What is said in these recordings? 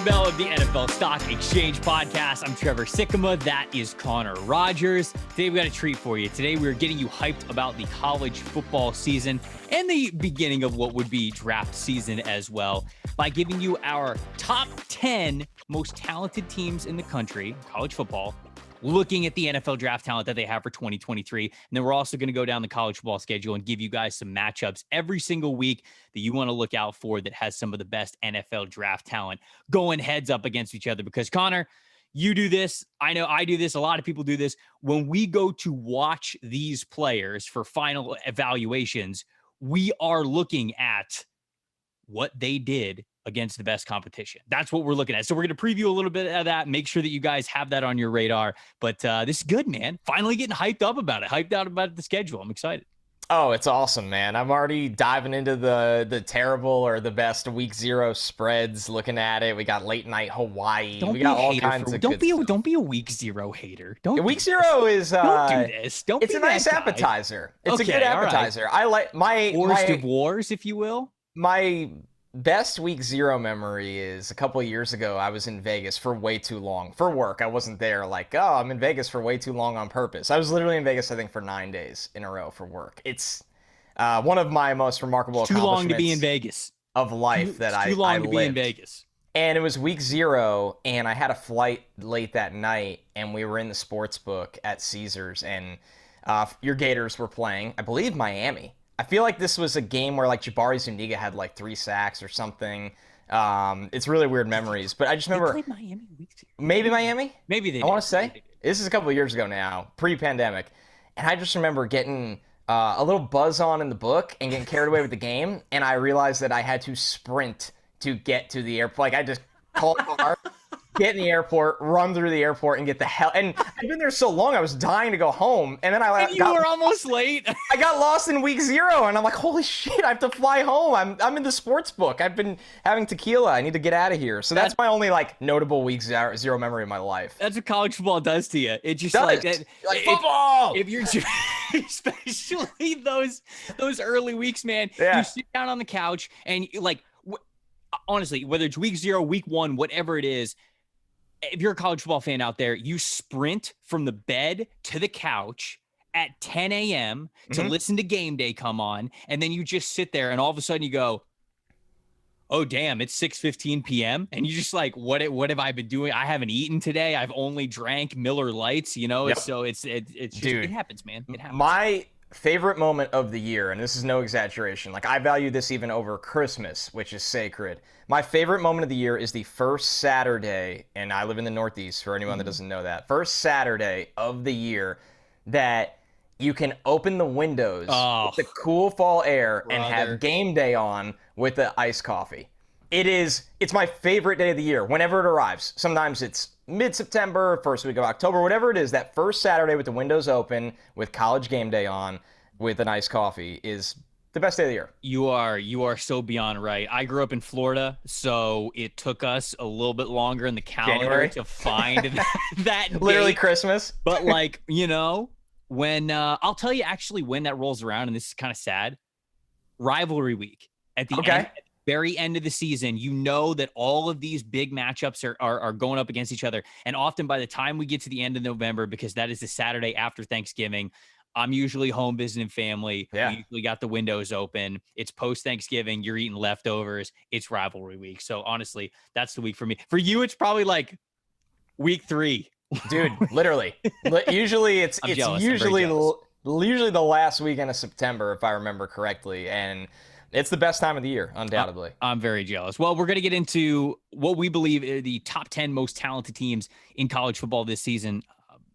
opening bell of the NFL Stock Exchange podcast. I'm Trevor Sikkema. That is Connor Rogers. Today we got a treat for you. Today we're getting you hyped about the college football season and the beginning of what would be draft season as well by giving you our top 10 most talented teams in the country, college football, looking at the NFL draft talent that they have for 2023. And then we're also going to go down the college football schedule and give you guys some matchups every single week that you want to look out for that has some of the best NFL draft talent going heads up against each other. Because Connor, you do this. I know I do this. A lot of people do this. When we go to watch these players for final evaluations, we are looking at what they did against the best competition. That's what we're looking at. So we're going to preview a little bit of that. Make sure that you guys have that on your radar. But this is good, man. Finally getting hyped up about it. Hyped out about the schedule. I'm excited. Oh, it's awesome, man. I'm already diving into the terrible or the best week 0 spreads, looking at it. We got late night Hawaii. We got all kinds of don't be a week 0 hater. Week 0 is don't do this. It's a nice appetizer. It's a good appetizer. Right. I like my worst of wars, if you will. My best week 0 memory is a couple of years ago. I was in Vegas for way too long for work. I wasn't there like, oh, I'm in Vegas for way too long on purpose. I was literally in Vegas, I think, for 9 days in a row for work. It's one of my most remarkable accomplishments. Too long to be in Vegas. Of life that I lived. Too long to be in Vegas. And it was week 0, and I had a flight late that night, and we were in the sports book at Caesars, and your Gators were playing, I believe, Miami. I feel like this was a game where like Jabari Zuniga had like 3 sacks or something. It's really weird memories, but I just remember they played Miami week 2. Maybe Miami. Maybe they. I want to say this is a couple of years ago now, pre-pandemic, and I just remember getting a little buzz on in the book and getting carried away with the game, and I realized that I had to sprint to get to the airport. Like I just called a car. Get in the airport, run through the airport, and get the hell. And I've been there so long, I was dying to go home. And then you were almost late. I got lost in week 0, and I'm like, holy shit, I have to fly home. I'm in the sports book. I've been having tequila. I need to get out of here. So that's my only like notable week 0 memory of my life. That's what college football does to you. It just like football. If you're especially those early weeks, man, you sit down on the couch and like honestly, whether it's week 0, week 1, whatever it is. If you're a college football fan out there, you sprint from the bed to the couch at 10 a.m. to listen to game day come on, and then you just sit there, and all of a sudden you go, oh, damn, it's 6:15 p.m., and you just like, what have I been doing? I haven't eaten today. I've only drank Miller Lights, you know? Yep. So it's just, dude, it happens, man. It happens. My favorite moment of the year, and this is no exaggeration, like I value this even over Christmas, which is sacred. My favorite moment of the year is the first Saturday, and I live in the Northeast for anyone that doesn't know that, first Saturday of the year that you can open the windows with the cool fall air and have game day on with the iced coffee. It's my favorite day of the year whenever it arrives. Sometimes it's mid-September, first week of October, whatever it is, that first Saturday with the windows open with college game day on with an iced coffee is the best day of the year. You are so beyond right. I grew up in Florida, so it took us a little bit longer in the calendar to find that literally date. Christmas. But like, you know, when I'll tell you actually when that rolls around, and this is kind of sad, rivalry week at the very end of the season, you know that all of these big matchups are going up against each other. And often by the time we get to the end of November, because that is the Saturday after Thanksgiving, I'm usually home visiting family. Yeah. We usually got the windows open. It's post-Thanksgiving. You're eating leftovers. It's rivalry week. So honestly, that's the week for me. For you, it's probably like week 3. Dude, literally. Usually it's usually the last weekend of September, if I remember correctly. And it's the best time of the year, undoubtedly. I'm very jealous. Well, we're going to get into what we believe are the top 10 most talented teams in college football this season.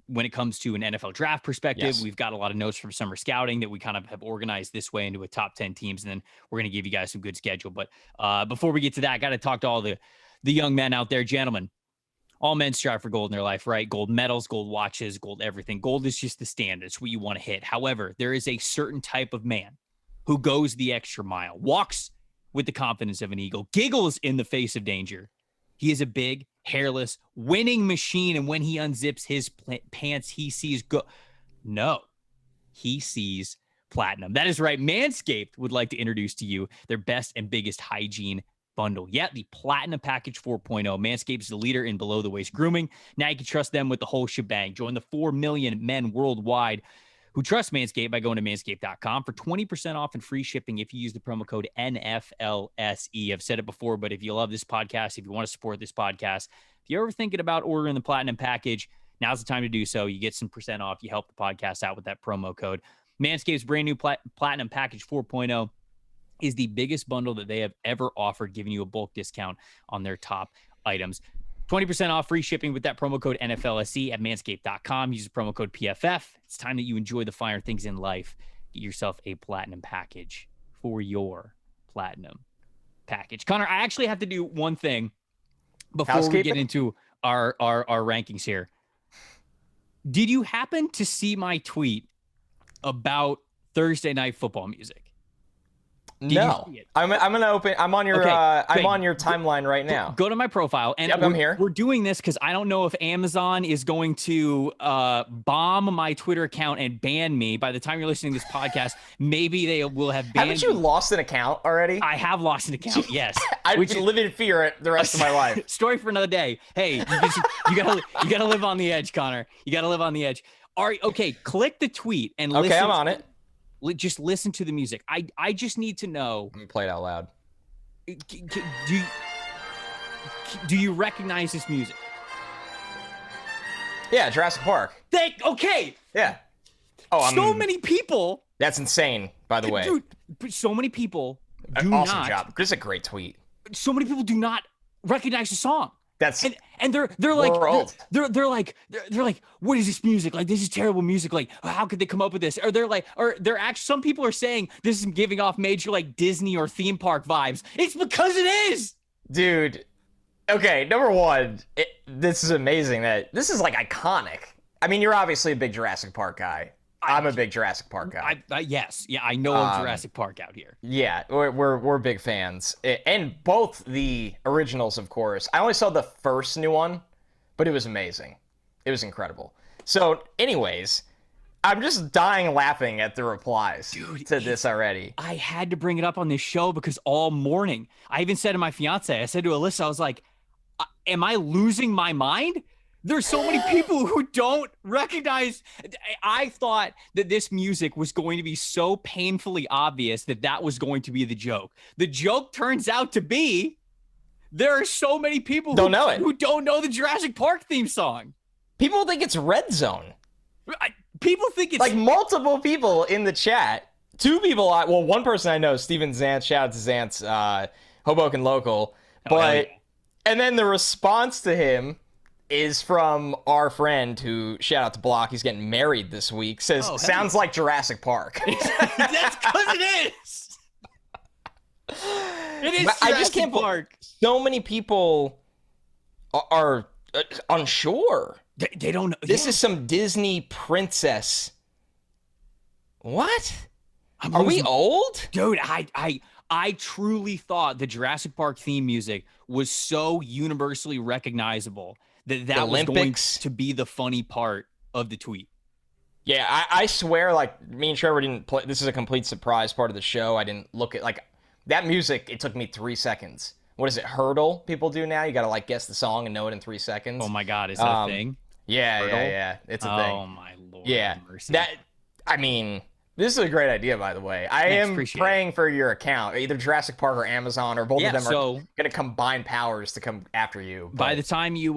When it comes to an NFL draft perspective, we've got a lot of notes from summer scouting that we kind of have organized this way into a top 10 teams. And then we're going to give you guys some good schedule. But before we get to that, I got to talk to all the young men out there. Gentlemen, all men strive for gold in their life, right? Gold medals, gold watches, gold everything. Gold is just the standard. It's what you want to hit. However, there is a certain type of man who goes the extra mile, walks with the confidence of an eagle, giggles in the face of danger. He is a big, hairless, winning machine, and when he unzips his pants, he sees he sees platinum. That is right. Manscaped would like to introduce to you their best and biggest hygiene bundle. Yeah, the Platinum Package 4.0. Manscaped is the leader in below-the-waist grooming. Now you can trust them with the whole shebang. Join the 4 million men worldwide who trust Manscaped by going to manscaped.com for 20% off and free shipping if you use the promo code NFLSE. I've said it before, but if you love this podcast, if you want to support this podcast, if you're ever thinking about ordering the Platinum Package, now's the time to do so. You get some percent off. You help the podcast out with that promo code. Manscaped's brand new Platinum Package 4.0 is the biggest bundle that they have ever offered, giving you a bulk discount on their top items. 20% off, free shipping with that promo code NFLSE at manscaped.com. Use the promo code PFF. It's time that you enjoy the finer things in life. Get yourself a Platinum Package for your Platinum Package. Connor, I actually have to do one thing before we get into our rankings here. Did you happen to see my tweet about Thursday Night Football music? No, I'm gonna open. I'm on your I'm on your timeline right now. Go to my profile, and I'm here. We're doing this because I don't know if Amazon is going to bomb my Twitter account and ban me. By the time you're listening to this podcast, maybe they will have banned. Haven't you lost an account already? I have lost an account. Yes, I would live in fear the rest of my life. Story for another day. Hey, you gotta live on the edge, Connor. You gotta live on the edge. All right, okay. Click the tweet and listen. Okay, I'm on it. Just listen to the music. I just need to know. Let me play it out loud. Do you recognize this music? Yeah, Jurassic Park. Okay. Yeah. Oh, so many people. That's insane, by the way. Dude, so many people do awesome not. job. This is a great tweet. So many people do not recognize the song. That's and they're like they're like what is this music, like this is terrible music, like how could they come up with this, or they're actually, some people are saying this is giving off major like Disney or theme park vibes. It's because it is, dude. Okay, number one, this is amazing that this is like iconic. I mean, you're obviously a big Jurassic Park guy. I'm a big Jurassic Park guy. Yes, yeah, I know of Jurassic Park out here. Yeah, we're big fans, and both the originals, of course. I only saw the first new one, but it was amazing. It was incredible. So, anyways, I'm just dying laughing at the replies to this already. I had to bring it up on this show because all morning, I even said to my fiance, I said to Alyssa, I was like, "Am I losing my mind?" There's so many people who don't recognize. I thought that this music was going to be so painfully obvious that was going to be the joke. The joke turns out to be there are so many people who don't know the Jurassic Park theme song. People think it's Red Zone. People think it's like multiple people in the chat. Two people, one person I know, Steven Zantz. Shout out to Zantz, Hoboken local. And then the response to him is from our friend who, shout out to Block, he's getting married this week, says, sounds like Jurassic Park. That's because it is. It is Jurassic I just can't Park. So many people are unsure. They don't know. This is some Disney princess. What? Are we old? Dude, I truly thought the Jurassic Park theme music was so universally recognizable that was going to be the funny part of the tweet. Yeah, I swear, like, me and Trevor didn't play. This is a complete surprise part of the show. I didn't look at, like, that music, it took me 3 seconds. What is it, Hurdle people do now? You got to, like, guess the song and know it in 3 seconds. Oh, my God. Is that a thing? Yeah. It's a thing. Oh, my Lord. Yeah. I mean, this is a great idea, by the way. I am praying for your account. Either Jurassic Park or Amazon, or both of them are going to combine powers to come after you. By the time you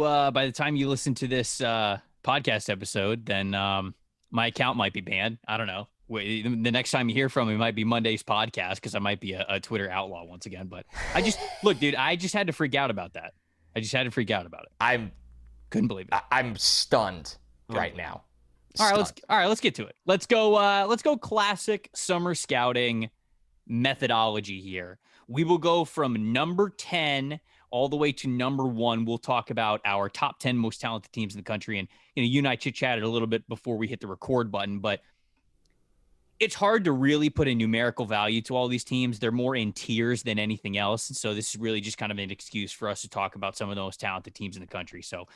listen to this podcast episode, then my account might be banned. I don't know. The next time you hear from me might be Monday's podcast because I might be a Twitter outlaw once again. But look, dude, I just had to freak out about that. I just had to freak out about it. I couldn't believe it. I'm stunned right now. All right, let's get to it. Let's go classic summer scouting methodology here. We will go from number 10 all the way to number 1. We'll talk about our top 10 most talented teams in the country. And you and I chit-chatted a little bit before we hit the record button, but it's hard to really put a numerical value to all these teams. They're more in tiers than anything else. So this is really just kind of an excuse for us to talk about some of the most talented teams in the country. So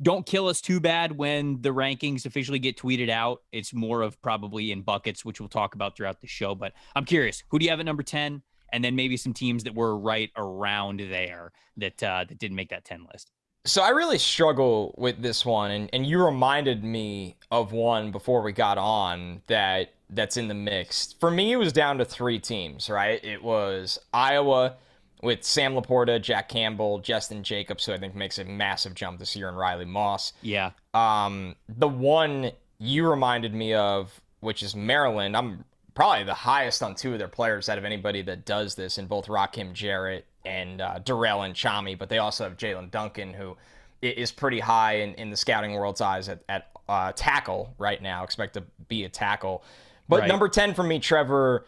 don't kill us too bad when the rankings officially get tweeted out. It's more of probably in buckets, which we'll talk about throughout the show. But I'm curious, who do you have at number 10? and then maybe some teams that were right around there that didn't make that 10 list. So I really struggle with this one, and you reminded me of one before we got on that's in the mix. For me, it was down to 3 teams, right? It was Iowa with Sam Laporta, Jack Campbell, Justin Jacobs, who I think makes a massive jump this year, and Riley Moss. Yeah. The one you reminded me of, which is Maryland, I'm probably the highest on 2 of their players out of anybody that does this, in both Rakim Jarrett and Darrell and Chami, but they also have Jalen Duncan, who is pretty high in the scouting world's eyes at tackle right now, expect to be a tackle. But number 10 for me, Trevor,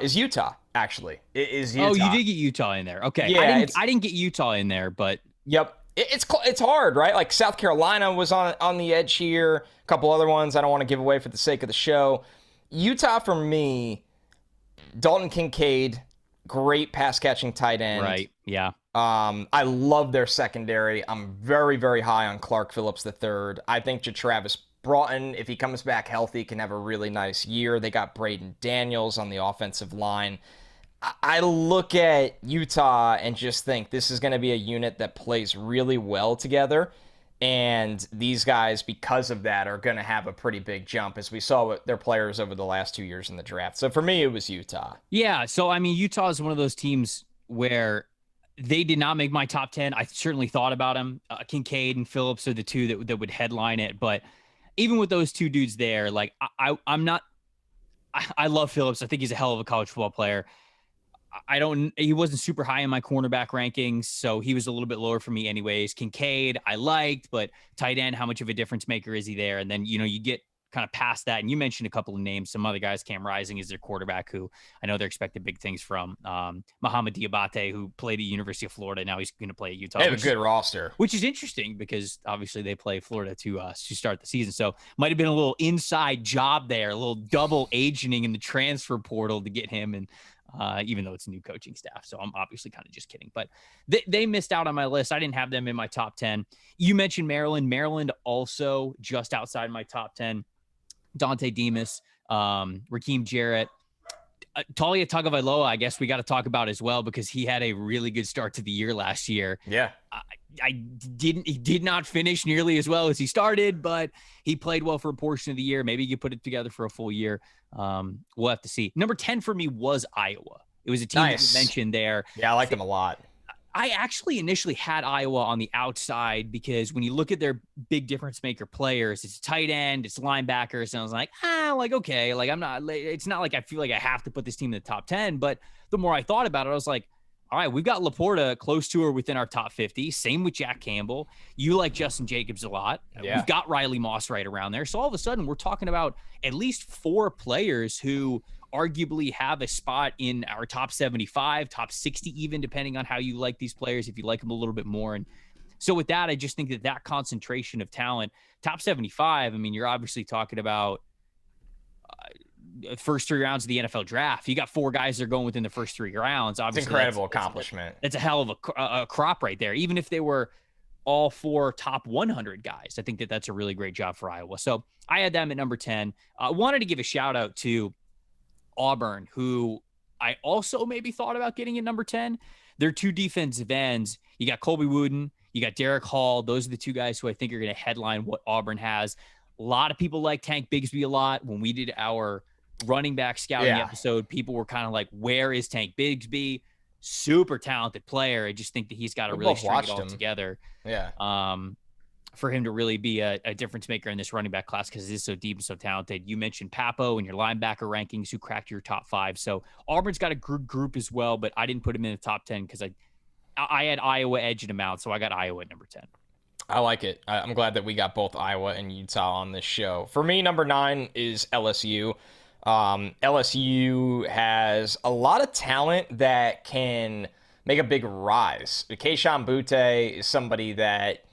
is Utah, actually. It is Utah. Oh, you did get Utah in there. Okay. Yeah, I didn't get Utah in there, but... Yep. It's hard, right? Like South Carolina was on the edge here. A couple other ones I don't want to give away for the sake of the show. Utah, for me, Dalton Kincaid, great pass-catching tight end. Right, yeah. I love their secondary. I'm very, very high on Clark Phillips III. I think Travis Broughton, if he comes back healthy, can have a really nice year. They got Braden Daniels on the offensive line. I look at Utah and just think this is going to be a unit that plays really well together. And these guys, because of that, are going to have a pretty big jump, as we saw with their players over the last 2 years in the draft. So for me, it was Utah. Yeah, so I mean, Utah is one of those teams where they did not make my top 10. I certainly thought about them. Kincaid and Phillips are the 2 that would headline it. But even with those 2 dudes there, like I'm not – I love Phillips. I think he's a hell of a college football player. He wasn't super high in my cornerback rankings, so he was a little bit lower for me anyways. Kincaid, I liked, but tight end, how much of a difference maker is he there? And then, you get kind of past that. And you mentioned a couple of names. Some other guys, Cam Rising is their quarterback, who I know they're expecting big things from. Muhammad Diabate, who played at University of Florida. Now he's going to play at Utah. They have a good roster. Which is interesting because obviously they play Florida to start the season. So might have been a little inside job there, a little double agenting in the transfer portal to get him. And even though it's a new coaching staff. So I'm obviously kind of just kidding. But they missed out on my list. I didn't have them in my top 10. You mentioned Maryland. Maryland also just outside my top 10. Dante Demas, Rakim Jarrett. Talia Tagovailoa, I guess we got to talk about as well, because he had a really good start to the year last year. Yeah. He did not finish nearly as well as he started, but he played well for a portion of the year. Maybe you could put it together for a full year. We'll have to see. Number 10 for me was Iowa. It was a team that you mentioned there. Yeah, I like them a lot. I actually initially had Iowa on the outside because when you look at their big difference maker players, it's tight end, it's linebackers. And I was like, okay. Like it's not like I feel like I have to put this team in the top 10. But the more I thought about it, I was like, all right, we've got Laporta close to or within our top 50. Same with Jack Campbell. You like Justin Jacobs a lot. Yeah. We've got Riley Moss right around there. So all of a sudden, we're talking about at least 4 players who arguably have a spot in our top 75, top 60 even, depending on how you like these players, if you like them a little bit more. And so with that, I just think that concentration of talent, top 75, I mean, you're obviously talking about first 3 rounds of the NFL draft. You got 4 guys that are going within the first 3 rounds. Obviously, it's an incredible accomplishment. That's a hell of a crop right there. Even if they were all 4 top 100 guys, I think that's a really great job for Iowa. So I had them at number 10. I wanted to give a shout out to Auburn, who I also maybe thought about getting at number 10. They're 2 defensive ends. You got Colby Wooden, you got Derek Hall. Those are the 2 guys who I think are going to headline what Auburn has. A lot of people like Tank Bigsby a lot. When we did our running back scouting episode, people were kind of like, where is Tank Bigsby? Super talented player. I just think that he's got to really string it all together. Yeah. For him to really be a difference maker in this running back class, because it is so deep and so talented. You mentioned Papo in your linebacker rankings, who cracked your top 5. So Auburn's got a group as well, but I didn't put him in the top 10 because I had Iowa edging him out. So I got Iowa at number 10. I like it. I'm glad that we got both Iowa and Utah on this show. For me, number 9 is LSU. LSU has a lot of talent that can make a big rise. Keishawn Butte is somebody that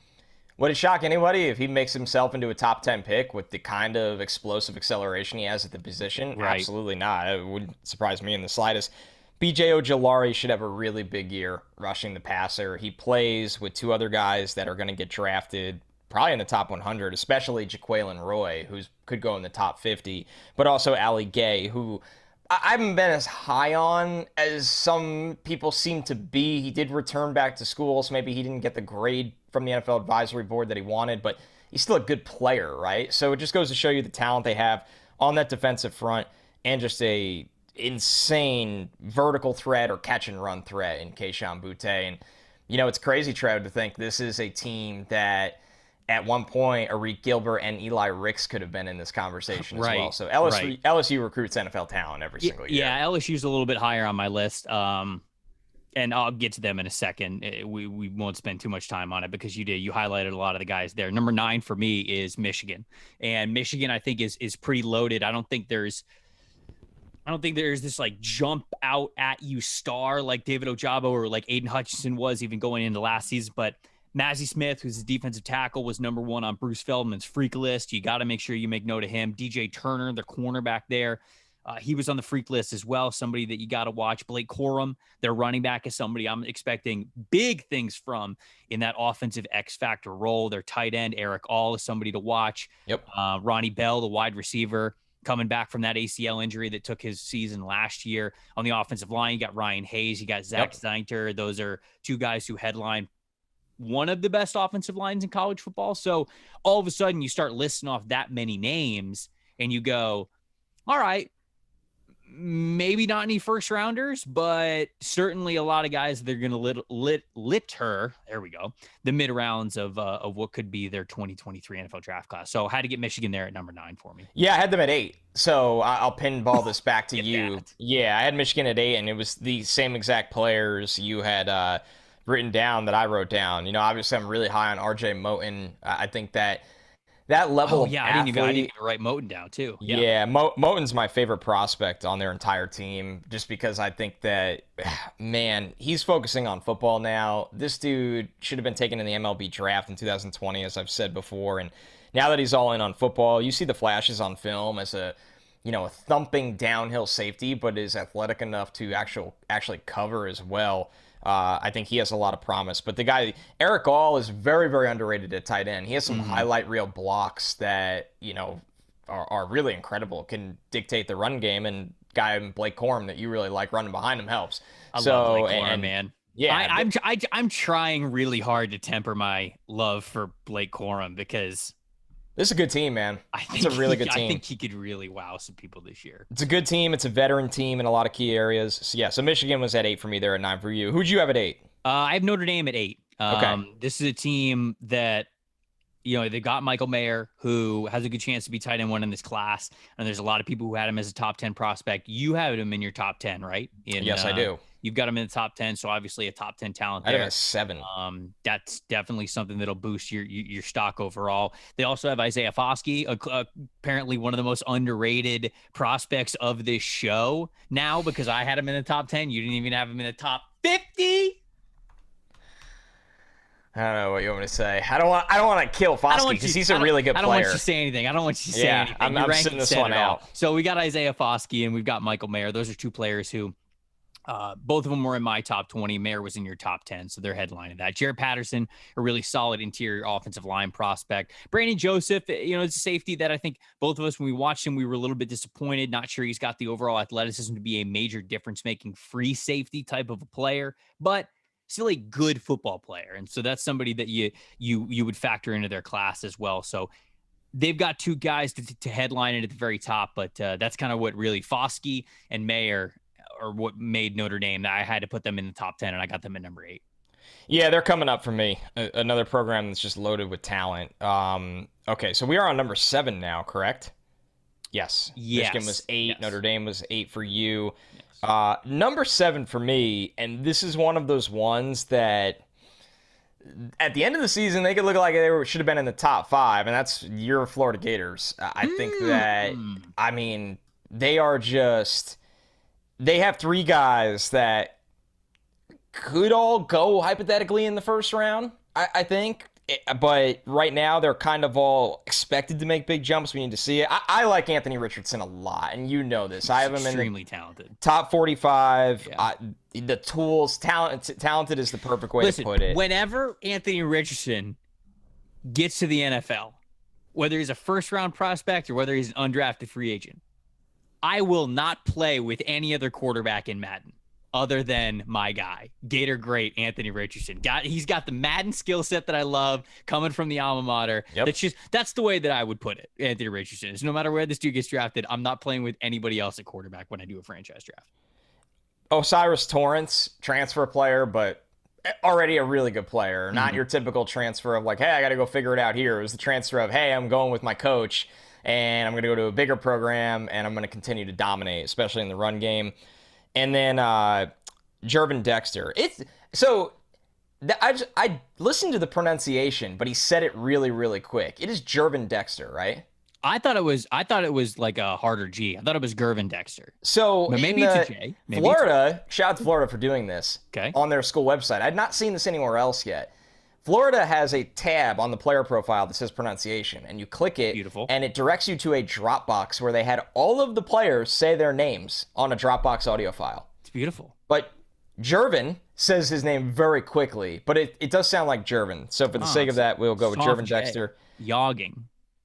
would it shock anybody if he makes himself into a top 10 pick with the kind of explosive acceleration he has at the position? Right. Absolutely not. It wouldn't surprise me in the slightest. B.J. Ojulari should have a really big year rushing the passer. He plays with 2 other guys that are going to get drafted probably in the top 100, especially Jaquelin Roy, who could go in the top 50, but also Ali Gay, who I haven't been as high on as some people seem to be. He did return back to school, so maybe he didn't get the grade from the NFL advisory board that he wanted, but he's still a good player, right? So it just goes to show you the talent they have on that defensive front and just a insane vertical threat or catch and run threat in Kayshon Boutte. And, it's crazy, Trev, to think this is a team that at one point, Arik Gilbert and Eli Ricks could have been in this conversation as well. So LSU recruits NFL talent every single year. Yeah, LSU's a little bit higher on my list. And I'll get to them in a second. We won't spend too much time on it because you highlighted a lot of the guys there. Number 9 for me is Michigan. And Michigan, I think, is pretty loaded. I don't think there's this like jump out at you star like David Ojabo or like Aiden Hutchinson was even going into last season, but Mazi Smith, who's a defensive tackle, was number 1 on Bruce Feldman's freak list. You got to make sure you make note of him. DJ Turner, the cornerback there, he was on the freak list as well, somebody that you got to watch. Blake Corum, their running back, is somebody I'm expecting big things from in that offensive X-factor role. Their tight end, Eric All, is somebody to watch. Yep. Ronnie Bell, the wide receiver, coming back from that ACL injury that took his season last year. On the offensive line, you got Ryan Hayes, you got Zach Zinter. Those are two guys who headline one of the best offensive lines in college football. So all of a sudden you start listing off that many names and you go, all right, maybe not any first rounders, but certainly a lot of guys that are going to litter, there we go, the mid rounds of what could be their 2023 NFL draft class. So I had to get Michigan there at number 9 for me. Yeah, I had them at 8. So I'll pinball this back to you. That. Yeah, I had Michigan at 8, and it was the same exact players you had written down that I wrote down. Obviously I'm really high on RJ Moten. I think that level of athlete, I didn't even write Moten down too. Yeah, Moten's my favorite prospect on their entire team just because I think that, man, he's focusing on football now. This dude should have been taken in the MLB draft in 2020, as I've said before, and now that he's all in on football, you see the flashes on film as a thumping downhill safety, but is athletic enough to actually cover as well. I think he has a lot of promise. But the guy, Eric All, is very, very underrated at tight end. He has some highlight reel blocks that, are really incredible, can dictate the run game. And guy Blake Corum that you really like running behind him helps. I love Blake Corum, man. Yeah. I'm trying really hard to temper my love for Blake Corum because this is a good team, man. It's a really good team. I think he could really wow some people this year. It's a good team. It's a veteran team in a lot of key areas. So Michigan was at 8 for me. They're at 9 for you. Who'd you have at 8? I have Notre Dame at 8. Okay. This is a team that, they got Michael Mayer, who has a good chance to be tight end 1 in this class. And there's a lot of people who had him as a top 10 prospect. You have him in your top 10, right? Yes, I do. You've got him in the top 10, so obviously a top 10 talent there. I have him at 7. That's definitely something that'll boost your stock overall. They also have Isaiah Foskey, apparently one of the most underrated prospects of this show now, because I had him in the top 10. You didn't even have him in the top 50. I don't know what you want me to say. I don't want to kill Foskey because he's a really good player. I don't want you to say anything. I'm sitting this one out. So we got Isaiah Foskey and we've got Michael Mayer. Those are two players who both of them were in my top 20. Mayer was in your top 10, so they're headlining that. Jared Patterson, a really solid interior offensive line prospect. Brandon Joseph, it's a safety that I think both of us, when we watched him, we were a little bit disappointed. Not sure he's got the overall athleticism to be a major difference-making free safety type of a player, but still a good football player. And so that's somebody that you would factor into their class as well. So they've got two guys to headline it at the very top, but that's kind of what really Foskey and Mayer or what made Notre Dame. I had to put them in the top 10 and I got them at number 8. Yeah, they're coming up for me. Another program that's just loaded with talent. Okay, so we are on number 7 now, correct? Yes. Michigan was 8. Yes. Notre Dame was 8 for you. Yes. Number 7 for me, and this is one of those ones that at the end of the season, they could look like they should have been in the top 5, and that's your Florida Gators. I think that, they are just... They have 3 guys that could all go hypothetically in the first round, I think. But right now, they're kind of all expected to make big jumps. We need to see it. I like Anthony Richardson a lot, and you know this. I have him extremely talented. Top 45. Yeah. The tools, talented is the perfect way to put it. Whenever Anthony Richardson gets to the NFL, whether he's a first-round prospect or whether he's an undrafted free agent, I will not play with any other quarterback in Madden other than my guy, Gator great Anthony Richardson. He's got the Madden skill set that I love coming from the alma mater. Yep. That's the way that I would put it. Anthony Richardson is no matter where this dude gets drafted, I'm not playing with anybody else at quarterback when I do a franchise draft. Osiris Torrance, transfer player, but already a really good player. Not your typical transfer of like, hey, I got to go figure it out here. It was the transfer of, hey, I'm going with my coach and I'm going to go to a bigger program and I'm going to continue to dominate, especially in the run game. And then Jervin Dexter. I listened to the pronunciation, but he said it really, really quick. It is Jervin Dexter, right? I thought it was like a harder G. I thought it was Gervin Dexter. So but maybe it's a J. Maybe Florida, shout out to Florida for doing this on their school website. I'd not seen this anywhere else yet. Florida has a tab on the player profile that says pronunciation, and you click it, and it directs you to a Dropbox where they had all of the players say their names on a Dropbox audio file. It's beautiful. But Jervin says his name very quickly, but it does sound like Jervin. So for the sake of that, we'll go with Jervin Dexter. Yogging.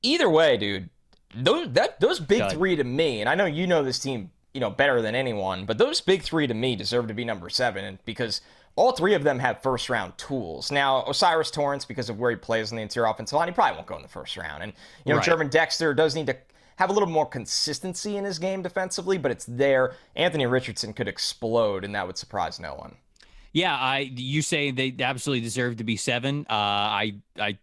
Either way, dude, those big three to me, and I know you know this team, better than anyone, but those big three to me deserve to be number 7, and because all three of them have first-round tools. Now, Osiris Torrance, because of where he plays in the interior offensive line, he probably won't go in the first round. And, Jervin Dexter does need to have a little more consistency in his game defensively, but it's there. Anthony Richardson could explode, and that would surprise no one. Yeah, you say they absolutely deserve to be 7. I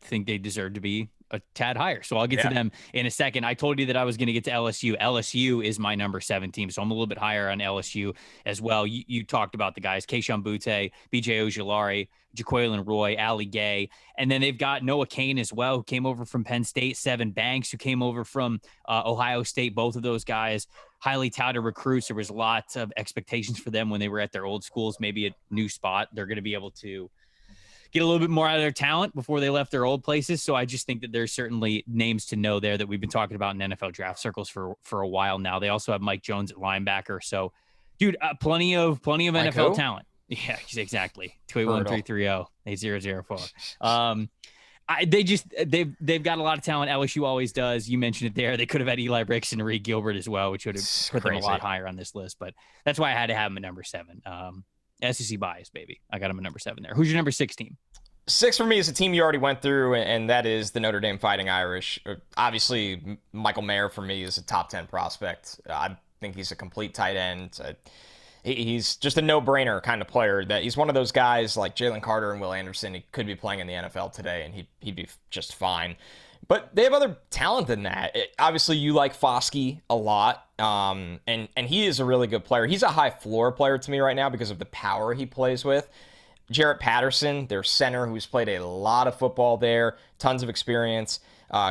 think they deserve to be a tad higher. So I'll get to them in a second. I told you that I was going to get to LSU. LSU is my number 7 team, so I'm a little bit higher on LSU as well. You talked about the guys, Keishon Butte, BJ Ojulari, Jaquelin Roy, Ali Gay, and then they've got Noah Kane as well, who came over from Penn State, Sevin Banks, who came over from Ohio State. Both of those guys, highly touted recruits. There was lots of expectations for them when they were at their old schools, maybe a new spot. They're going to be able to get a little bit more out of their talent before they left their old places. So I just think that there's certainly names to know there that we've been talking about in NFL draft circles for a while now. They also have Mike Jones at linebacker. So, dude, plenty of NFL talent. Yeah, exactly. 281-330-8004. They've got a lot of talent. LSU always does. You mentioned it there. They could have had Eli Ricks and Reed Gilbert as well, which would have put them a lot higher on this list. But that's why I had to have them at number 7. SEC bias, baby. I got them at number 7 there. Who's your number 6 team? 6 for me is a team you already went through, and that is the Notre Dame Fighting Irish. Obviously, Michael Mayer for me is a top 10 prospect. I think he's a complete tight end. He's just a no-brainer kind of player. That he's one of those guys like Jalen Carter and Will Anderson. He could be playing in the NFL today, and he'd be just fine. But they have other talent than that. Obviously, you like Foskey a lot, and he is a really good player. He's a high floor player to me right now because of the power he plays with. Jarrett Patterson, their center, who's played a lot of football there, tons of experience.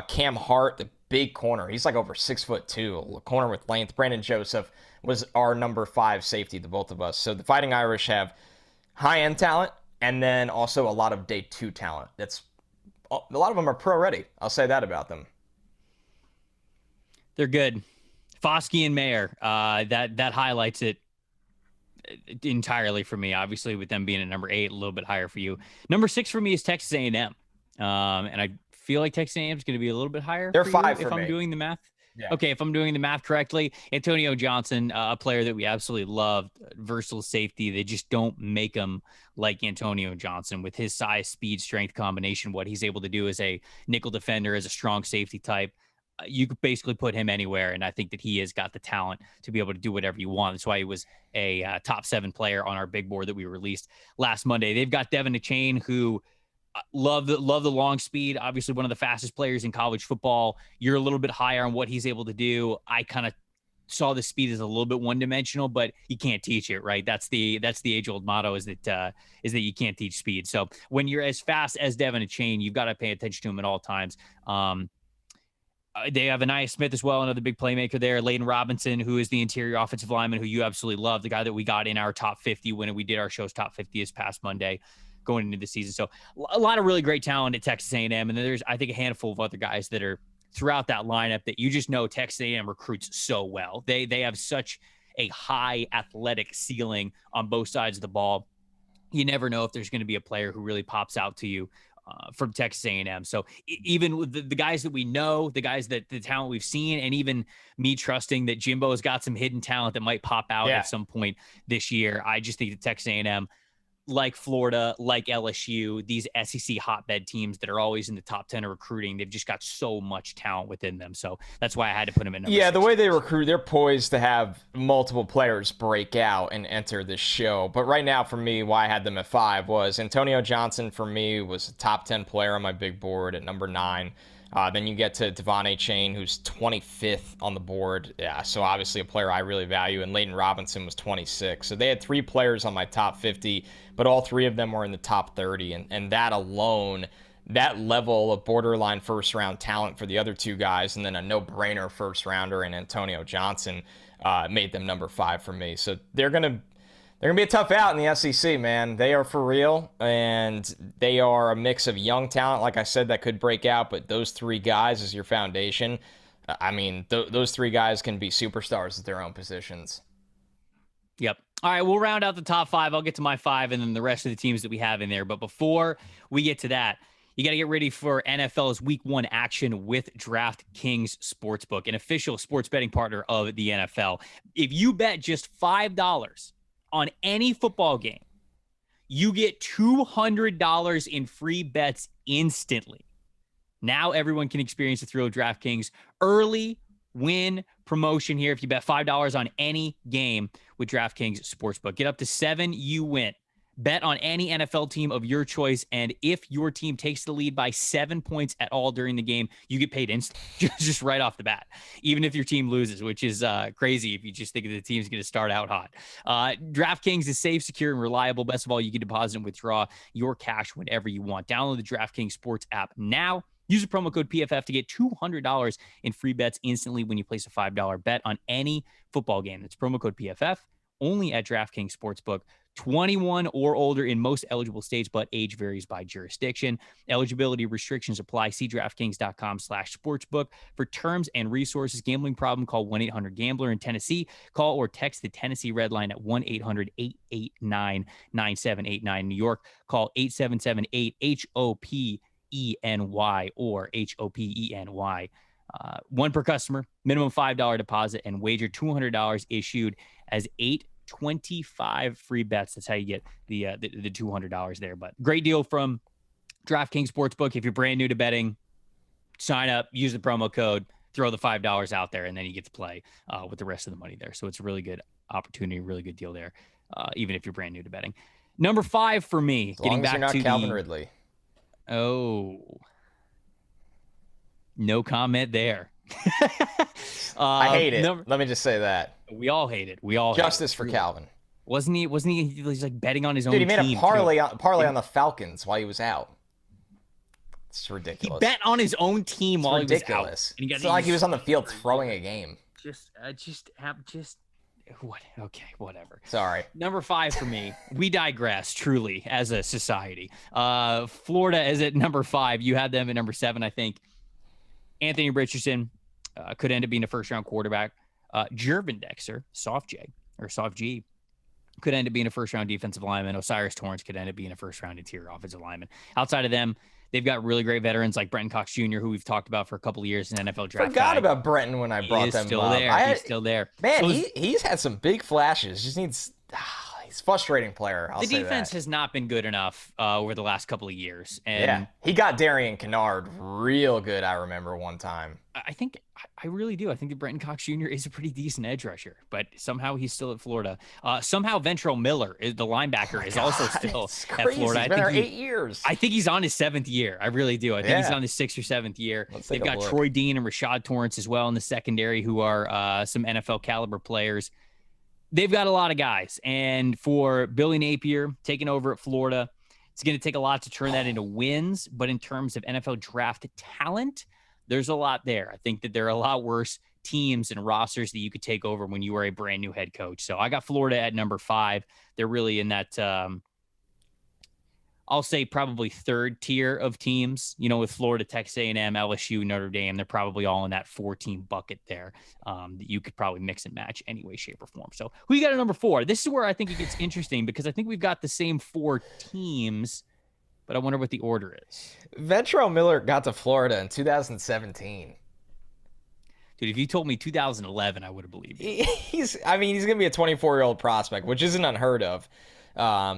Cam Hart, the big corner. He's like over 6'2", a corner with length. Brandon Joseph was our number 5 safety, the both of us. So the Fighting Irish have high-end talent and then also a lot of day 2 talent. A lot of them are pro-ready. I'll say that about them. They're good. Foskey and Mayer, that highlights it entirely for me. Obviously, with them being at number 8, a little bit higher for you. Number 6 for me is Texas A&M, and I feel like Texas A&M is going to be a little bit higher. They're 5 for if me. I'm doing the math. Yeah. Okay, if I'm doing the math correctly, Antonio Johnson, a player that we absolutely love, versatile safety. They just don't make him like Antonio Johnson with his size, speed, strength combination. What he's able to do as a nickel defender, as a strong safety type, you could basically put him anywhere, and I think that he has got the talent to be able to do whatever you want. That's why he was a top 7 player on our big board that we released last Monday. They've got Devin Achane, who love the long speed. Obviously, one of the fastest players in college football. You're a little bit higher on what he's able to do. I kind of saw the speed as a little bit one-dimensional, but you can't teach it, right? That's the age-old motto is that you can't teach speed. So when you're as fast as Devin Achane, you've got to pay attention to him at all times. They have Anaya Smith as well, another big playmaker there. Layden Robinson, who is the interior offensive lineman, who you absolutely love, the guy that we got in our top 50 when we did our show's top 50 this past Monday going into the season. So a lot of really great talent at Texas A&M. And then there's, I think, a handful of other guys that are throughout that lineup that you just know Texas A&M recruits so well. They have such a high athletic ceiling on both sides of the ball. You never know if there's going to be a player who really pops out to you from Texas A&M. So even with the guys that we know, the guys that the talent we've seen, and even me trusting that Jimbo's got some hidden talent that might pop out at some point this year, I just think that Texas A&M, like Florida, like LSU, these SEC hotbed teams that are always in the top 10 of recruiting, they've just got so much talent within them. So that's why I had to put them in number 6. The way they recruit, they're poised to have multiple players break out and enter this show. But right now, for me, why I had them at 5 was Antonio Johnson, for me, was a top 10 player on my big board at number 9. Then you get to Devon Achane, who's 25th on the board. Yeah, so obviously a player I really value. And Leighton Robinson was 26. So they had 3 players on my top 50, but all 3 of them were in the top 30. And that alone, that level of borderline first-round talent for the other 2 guys, and then a no-brainer first-rounder in Antonio Johnson, made them number 5 for me. So they're gonna be a tough out in the SEC, man. They are for real, and they are a mix of young talent, like I said, that could break out, but those 3 guys as your foundation, I mean, those 3 guys can be superstars at their own positions. Yep. All right, we'll round out the top 5. I'll get to my 5 and then the rest of the teams that we have in there. But before we get to that, you got to get ready for NFL's Week 1 action with DraftKings Sportsbook, an official sports betting partner of the NFL. If you bet just $5 on any football game, you get $200 in free bets instantly. Now everyone can experience the thrill of DraftKings early win promotion here. If you bet $5 on any game with DraftKings Sportsbook, get up to 7, you win. Bet on any NFL team of your choice, and if your team takes the lead by 7 points at all during the game, you get paid instantly, just right off the bat, even if your team loses, which is crazy if you just think the team's going to start out hot. DraftKings is safe, secure, and reliable. Best of all, you can deposit and withdraw your cash whenever you want. Download the DraftKings Sports app now. Use the promo code PFF to get $200 in free bets instantly when you place a $5 bet on any football game. That's promo code PFF, only at DraftKings Sportsbook. 21 or older in most eligible states, but age varies by jurisdiction. Eligibility restrictions apply. See DraftKings.com/sportsbook for terms and resources. Gambling problem? Call 1-800-GAMBLER in Tennessee. Call or text the Tennessee Red Line at 1-800-889-9789. New York, call 877-8-HOPENY or HOPENY. One per customer, minimum $5 deposit, and wager $200 issued as 25 free bets. That's how you get the $200 there. But great deal from DraftKings Sportsbook. If you're brand new to betting, sign up, use the promo code, throw the $5 out there, and then you get to play with the rest of the money there. So it's a really good opportunity, really good deal there, even if you're brand new to betting. Number 5 for me, getting back to Calvin Ridley. Oh, no comment there. I hate it. Let me just say that. We all hate it. We all justice for Calvin. Wasn't he? He's like betting on his own team. Dude, he made a parlay on the Falcons while he was out. It's ridiculous. He bet on his own team while ridiculous. He was out. It's not like he was on the field throwing a game. What? Okay, whatever. Sorry. Number 5 for me. We digress, truly, as a society. Florida is at number 5. You had them at number 7, I think. Anthony Richardson could end up being a first-round quarterback. Jervin Dexter, Soft G, could end up being a first-round defensive lineman. Osiris Torrance could end up being a first-round interior offensive lineman. Outside of them, they've got really great veterans like Brenton Cox Jr., who we've talked about for a couple of years in NFL draft. Forgot about Brenton when I brought them up. He's still there. Man, he's had some big flashes. Just needs... He's a frustrating player. The defense has not been good enough over the last couple of years. And yeah, he got Darian Kennard real good, I remember one time. I really do. I think that Brenton Cox Jr. is a pretty decent edge rusher, but somehow he's still at Florida. Somehow Ventrell Miller, the linebacker, is also still at Florida. He's been there 8 years. I think he's on his 7th year. I really do. I think he's on his 6th or 7th year. They've got Troy Dean and Rashad Torrance as well in the secondary, who are some NFL caliber players. They've got a lot of guys. And for Billy Napier taking over at Florida, it's going to take a lot to turn that into wins. But in terms of NFL draft talent, there's a lot there. I think that there are a lot worse teams and rosters that you could take over when you are a brand new head coach. So I got Florida at number 5. They're really in that, I'll say probably 3rd tier of teams, with Florida, Texas A&M, LSU, Notre Dame. They're probably all in that 4-team bucket there that you could probably mix and match any way, shape, or form. So who you got at number 4? This is where I think it gets interesting because I think we've got the same 4 teams but I wonder what the order is. Ventrell Miller got to Florida in 2017. Dude, if you told me 2011, I would have believed you. He's going to be a 24-year-old prospect, which isn't unheard of.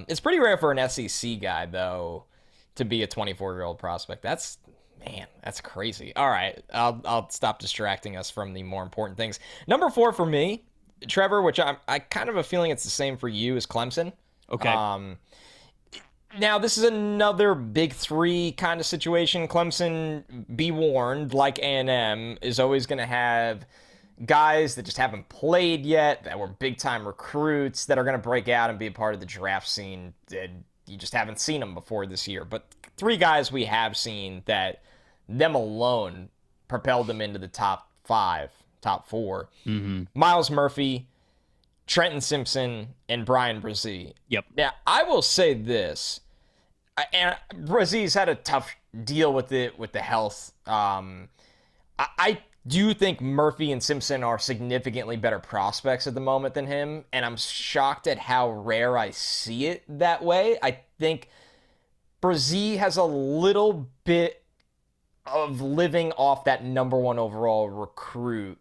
It's pretty rare for an SEC guy, though, to be a 24-year-old prospect. That's crazy. All right, I'll stop distracting us from the more important things. Number 4 for me, Trevor, which I kind of have a feeling it's the same for you, is Clemson. Okay. Now, this is another Big 3 kind of situation. Clemson, be warned, like A&M, is always going to have guys that just haven't played yet, that were big-time recruits, that are going to break out and be a part of the draft scene. You just haven't seen them before this year. But 3 guys we have seen that them alone propelled them into the top 5, top 4. Mm-hmm. Miles Murphy, Trenton Simpson, and Brian Brzee. Yep. Now, I will say this, and Brzee's had a tough deal with the health. I do think Murphy and Simpson are significantly better prospects at the moment than him, and I'm shocked at how rare I see it that way. I think Brzee has a little bit of living off that number 1 overall recruit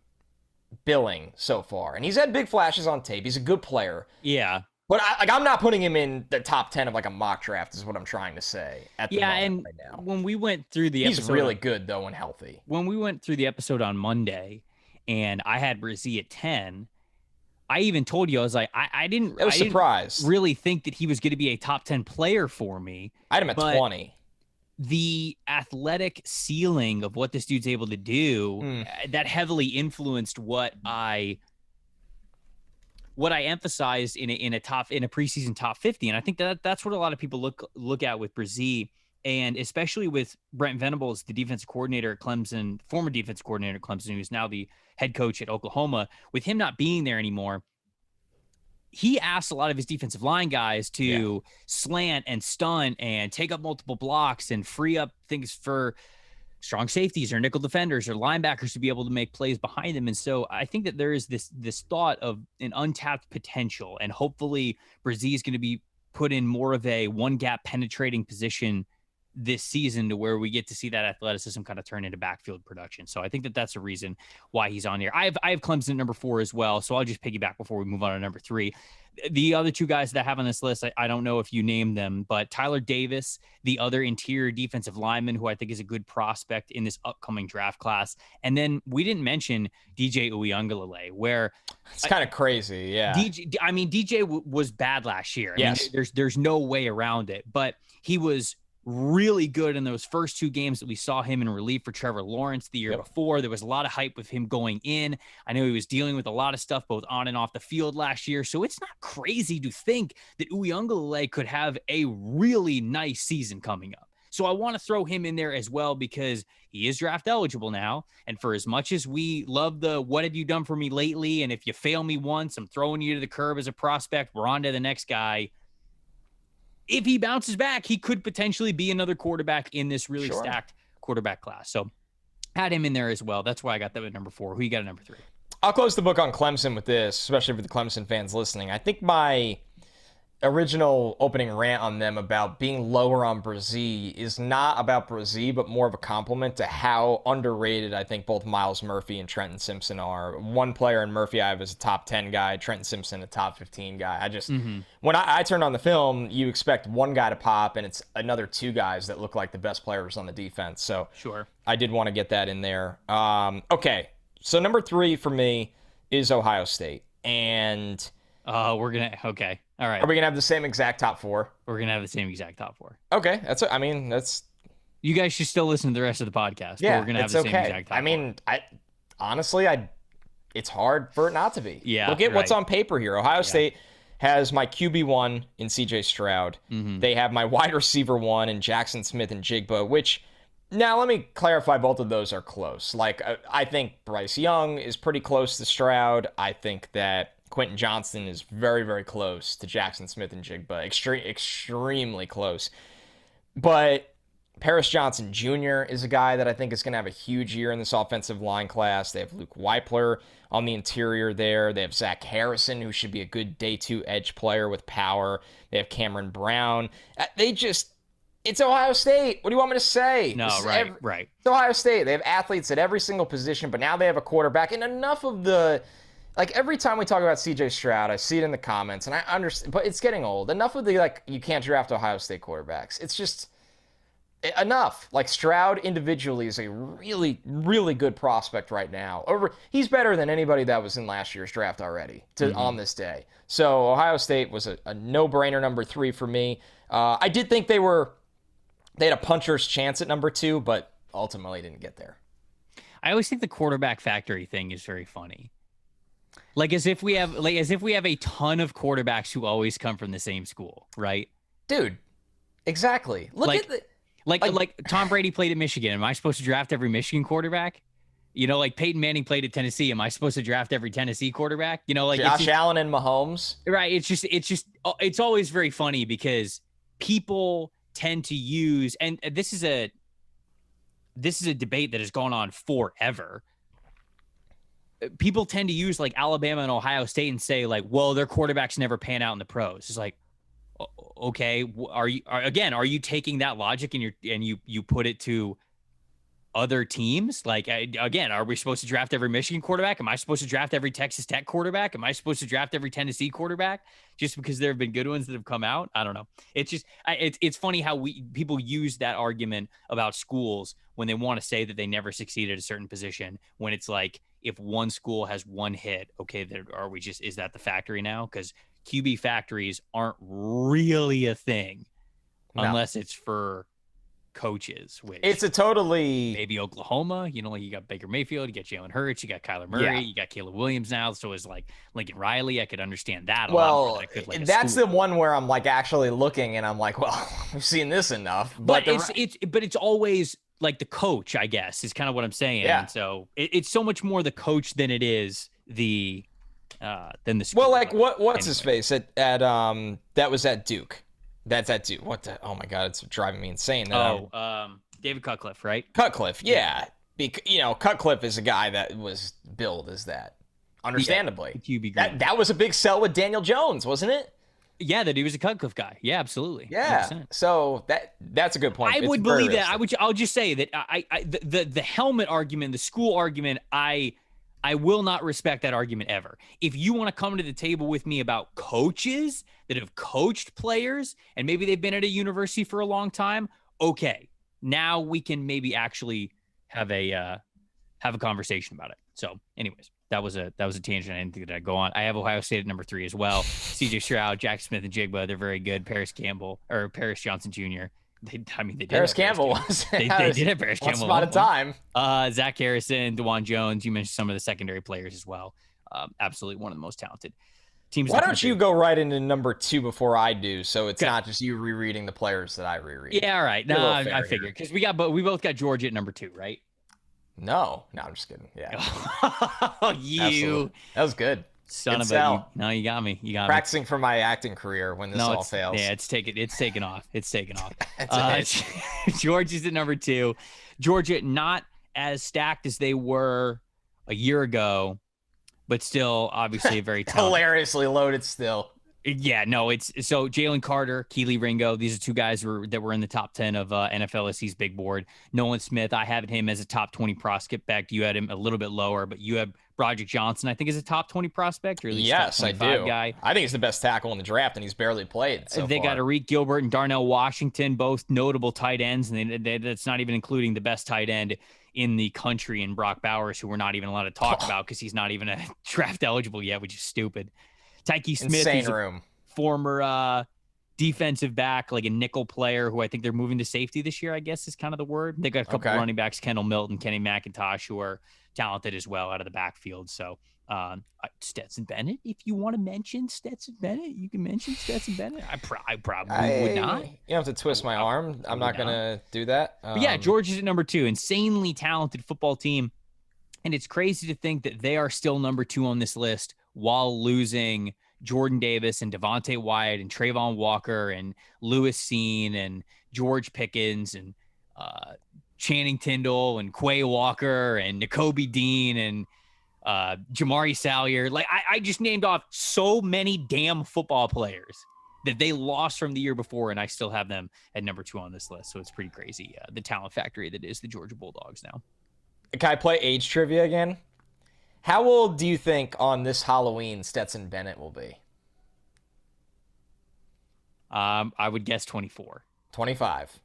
billing so far, and he's had big flashes on tape. He's a good player. Yeah. But I'm not putting him in the top 10 of like a mock draft is what I'm trying to say at the moment right now. When we went through the episode, he's really good though when healthy. When we went through the episode on Monday and I had Brzee at 10, I even told you, I was like, I didn't really think that he was going to be a top 10 player for me. I had him at 20. The athletic ceiling of what this dude's able to do, that heavily influenced what I emphasized in a preseason top 50. And I think that's what a lot of people look at with Brzee, and especially with Brent Venables, the defensive coordinator at Clemson, former defensive coordinator at Clemson, who's now the head coach at Oklahoma. With him not being there anymore, he asked a lot of his defensive line guys to slant and stunt and take up multiple blocks and free up things for strong safeties or nickel defenders or linebackers to be able to make plays behind them. And so I think that there is this thought of an untapped potential, and hopefully Brzee is going to be put in more of a one gap penetrating position this season, to where we get to see that athleticism kind of turn into backfield production. So I think that that's a reason why he's on here. I have Clemson number 4 as well. So I'll just piggyback before we move on to number 3. The other 2 guys that I have on this list, I don't know if you named them, but Tyler Davis, the other interior defensive lineman, who I think is a good prospect in this upcoming draft class. And then we didn't mention DJ Uiagalelei, where it's kind of crazy. Yeah. DJ was bad last year. Yes. There's no way around it, but he was really good in those first 2 games that we saw him in relief for Trevor Lawrence the year before. There was a lot of hype with him going in. I know he was dealing with a lot of stuff both on and off the field last year, so it's not crazy to think that Uiagalelei could have a really nice season coming up. So I want to throw him in there as well, because he is draft eligible now. And for as much as we love the what have you done for me lately, and if you fail me once, I'm throwing you to the curb as a prospect, we're on to the next guy. If he bounces back, he could potentially be another quarterback in this really stacked quarterback class. So had him in there as well. That's why I got that at number 4. Who you got at number 3? I'll close the book on Clemson with this, especially for the Clemson fans listening. I think my original opening rant on them about being lower on Brzee is not about Brzee, but more of a compliment to how underrated I think both Miles Murphy and Trenton Simpson are. One player in Murphy I have as a top 10 guy, Trenton Simpson a top 15 guy. I just, when I turned on the film, you expect one guy to pop, and it's another 2 guys that look like the best players on the defense. So I did want to get that in there. Okay, so number 3 for me is Ohio State. And okay. All right. Are we going to have the same exact top 4? We're going to have the same exact top 4. Okay. That's you guys should still listen to the rest of the podcast. Yeah, but we're going to have the same exact top 4. Honestly, it's hard for it not to be. Yeah. Look at what's on paper here. Ohio State has my QB1 in CJ Stroud. They have my wide receiver 1 in Jackson Smith and Jigba, which, now let me clarify, both of those are close. Like, I think Bryce Young is pretty close to Stroud. I think that Quentin Johnston is very, very close to Jackson Smith and Jigba. Extremely close. But Paris Johnson Jr. is a guy that I think is going to have a huge year in this offensive line class. They have Luke Weipler on the interior there. They have Zach Harrison, who should be a good day 2 edge player with power. They have Cameron Brown. It's Ohio State. What do you want me to say? No, right. It's Ohio State. They have athletes at every single position, but now they have a quarterback. And enough of the, like, every time we talk about C.J. Stroud, I see it in the comments, and I understand, but it's getting old. Enough of the, like, you can't draft Ohio State quarterbacks. It's just enough. Like, Stroud individually is a really, really good prospect right now. He's better than anybody that was in last year's draft already on this day. So Ohio State was a no-brainer number 3 for me. I did think they had a puncher's chance at number 2, but ultimately didn't get there. I always think the quarterback factory thing is very funny. Like as if we have a ton of quarterbacks who always come from the same school, right? Dude, exactly. Like Tom Brady played at Michigan. Am I supposed to draft every Michigan quarterback? You know, like Peyton Manning played at Tennessee. Am I supposed to draft every Tennessee quarterback? You know, like Josh Allen and Mahomes. Right. It's always very funny because people tend to use, and this is a debate that has gone on forever. People tend to use like Alabama and Ohio State and say like, well, their quarterbacks never pan out in the pros. It's like, okay, are you taking that logic and you put it to other teams? Like, again, are we supposed to draft every Michigan quarterback? Am I supposed to draft every Texas Tech quarterback? Am I supposed to draft every Tennessee quarterback just because there have been good ones that have come out? I don't know. It's just, it's funny how people use that argument about schools when they want to say that they never succeeded at a certain position, when it's like, if one school has one hit, okay, is that the factory now? Because QB factories aren't really a thing unless it's for coaches, which it's a totally maybe Oklahoma. You know, like you got Baker Mayfield, you got Jalen Hurts, you got Kyler Murray, you got Caleb Williams now. So it's like Lincoln Riley. I could understand that. That's the one where I'm like actually looking and I'm like, well, we've seen this enough. But it's always like the coach, I guess, is kind of what I'm saying. Yeah. And so it's so much more the coach than it is than the school. Well, like what's his face at that was at Duke. That's at Duke. What the? Oh my God, it's driving me insane. David Cutcliffe, right? Cutcliffe, yeah. Cutcliffe is a guy that was billed as that. Understandably, that was a big sell with Daniel Jones, wasn't it? Yeah, that he was a Cutcliffe guy. Yeah, absolutely. Yeah. 100%. So that's a good point. I would believe that. I'll just say that the helmet argument, the school argument, I will not respect that argument ever. If you want to come to the table with me about coaches that have coached players and maybe they've been at a university for a long time, okay. Now we can maybe actually have a conversation about it. So, anyways, that was a tangent. I didn't think that I'd go on. I have Ohio State at number 3 as well. CJ Stroud, Jack Smith, and Jigba, they're very good. Paris Johnson Jr. They did. Paris Campbell was. They did have Paris Campbell. Once upon a time. Zach Harrison, DeJuan Jones. You mentioned some of the secondary players as well. Absolutely one of the most talented teams. Why don't you go right into number 2 before I do, so it's not just you rereading the players that I reread? Yeah, all right. No, I figured because we both got Georgia at number 2, right? No, I'm just kidding. Yeah. You. That was good. Son of a. No, you got me. Practicing for my acting career when this all fails. Yeah, it's taken off. Georgia's at number 2. Georgia not as stacked as they were a year ago, but still obviously a very hilariously loaded still. Yeah, no, it's so Jalen Carter, Keely Ringo. These are 2 guys that were in the top 10 of NFLSC's big board. Nolan Smith, I had him as a top 20 prospect. You had him a little bit lower, but you have Broderick Johnson, I think, is a top 20 prospect, or at least top 25 guy. I think he's the best tackle in the draft, and he's barely played so They far. got Arik Gilbert and Darnell Washington, both notable tight ends, and that's not even including the best tight end in the country in Brock Bowers, who we're not even allowed to talk about because he's not even a draft eligible yet, which is stupid. Tyke Smith, insane who's room. Former defensive back, like a nickel player who I think they're moving to safety this year, I guess is kind of the word. They got a couple running backs, Kendall Milton, Kenny McIntosh, who are talented as well out of the backfield. So Stetson Bennett, if you want to mention Stetson Bennett, you can mention Stetson Bennett. I probably would not. You don't have to twist my arm. I'm not going to do that. But yeah, Georgia's at number 2. Insanely talented football team. And it's crazy to think that they are still number 2 on this list while losing Jordan Davis and Devontae Wyatt and Trayvon Walker and Lewis Seen and George Pickens and Channing Tindall and Quay Walker and Nakobe Dean and Jamari Salyer. Like I just named off so many damn football players that they lost from the year before, and I still have them at number 2 on this list. So it's pretty crazy. The talent factory that is the Georgia Bulldogs now. Can I play age trivia again? How old do you think on this Halloween Stetson Bennett will be? I would guess 24. 25.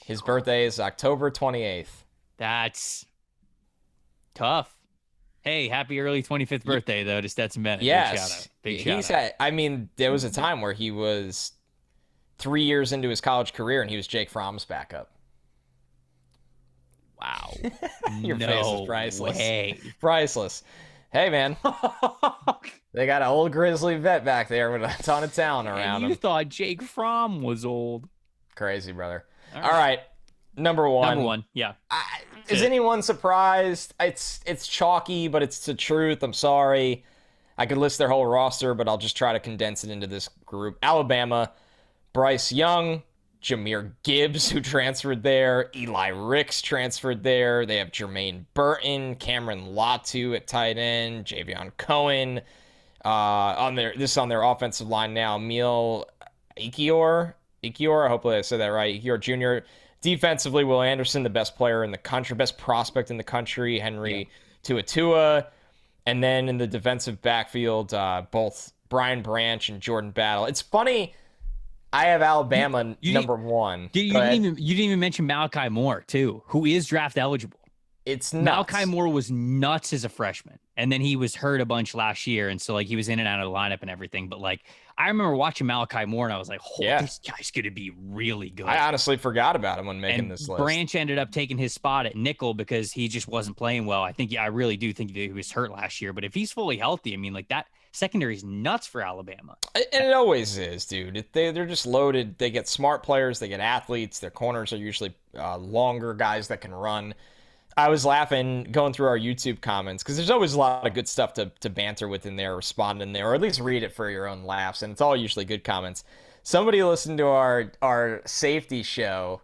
His birthday is October 28th. That's tough. Hey, happy early 25th birthday, though, to Stetson Bennett. Yes. Big shout out. I mean, there was a time where he was 3 years into his college career, and he was Jake Fromm's backup. Wow. Your face is priceless. Way. Priceless. Hey, man. They got an old Grizzly vet back there with a ton of talent around him. You thought Jake Fromm was old. Crazy, brother. All right. Number one. Yeah. Is anyone surprised? It's chalky, but it's the truth. I'm sorry. I could list their whole roster, but I'll just try to condense it into this group. Alabama, Bryce Young, Jahmyr Gibbs, who transferred there. Eli Ricks transferred there. They have Jermaine Burton, Cameron Latu at tight end, Javion Cohen. On their offensive line now, Emil Ikior, hopefully I said that right. Ikior Jr. Defensively, Will Anderson, the best player in the country, best prospect in the country. Henry Tuatua. And then in the defensive backfield, both Brian Branch and Jordan Battle. It's funny. I have Alabama number 1. You didn't even mention Malachi Moore, too, who is draft eligible. It's nuts. Malachi Moore was nuts as a freshman, and then he was hurt a bunch last year, and so he was in and out of the lineup and everything. But I remember watching Malachi Moore, and I was like, this guy's going to be really good. I honestly forgot about him when making this list. Branch ended up taking his spot at nickel because he just wasn't playing well. I really do think that he was hurt last year. But if he's fully healthy, I mean, that secondary is nuts for Alabama. And it always is, dude. They're just loaded. They get smart players. They get athletes. Their corners are usually longer guys that can run. I was laughing going through our YouTube comments because there's always a lot of good stuff to banter with in there, respond in there, or at least read it for your own laughs. And it's all usually good comments. Somebody listened to our safety show,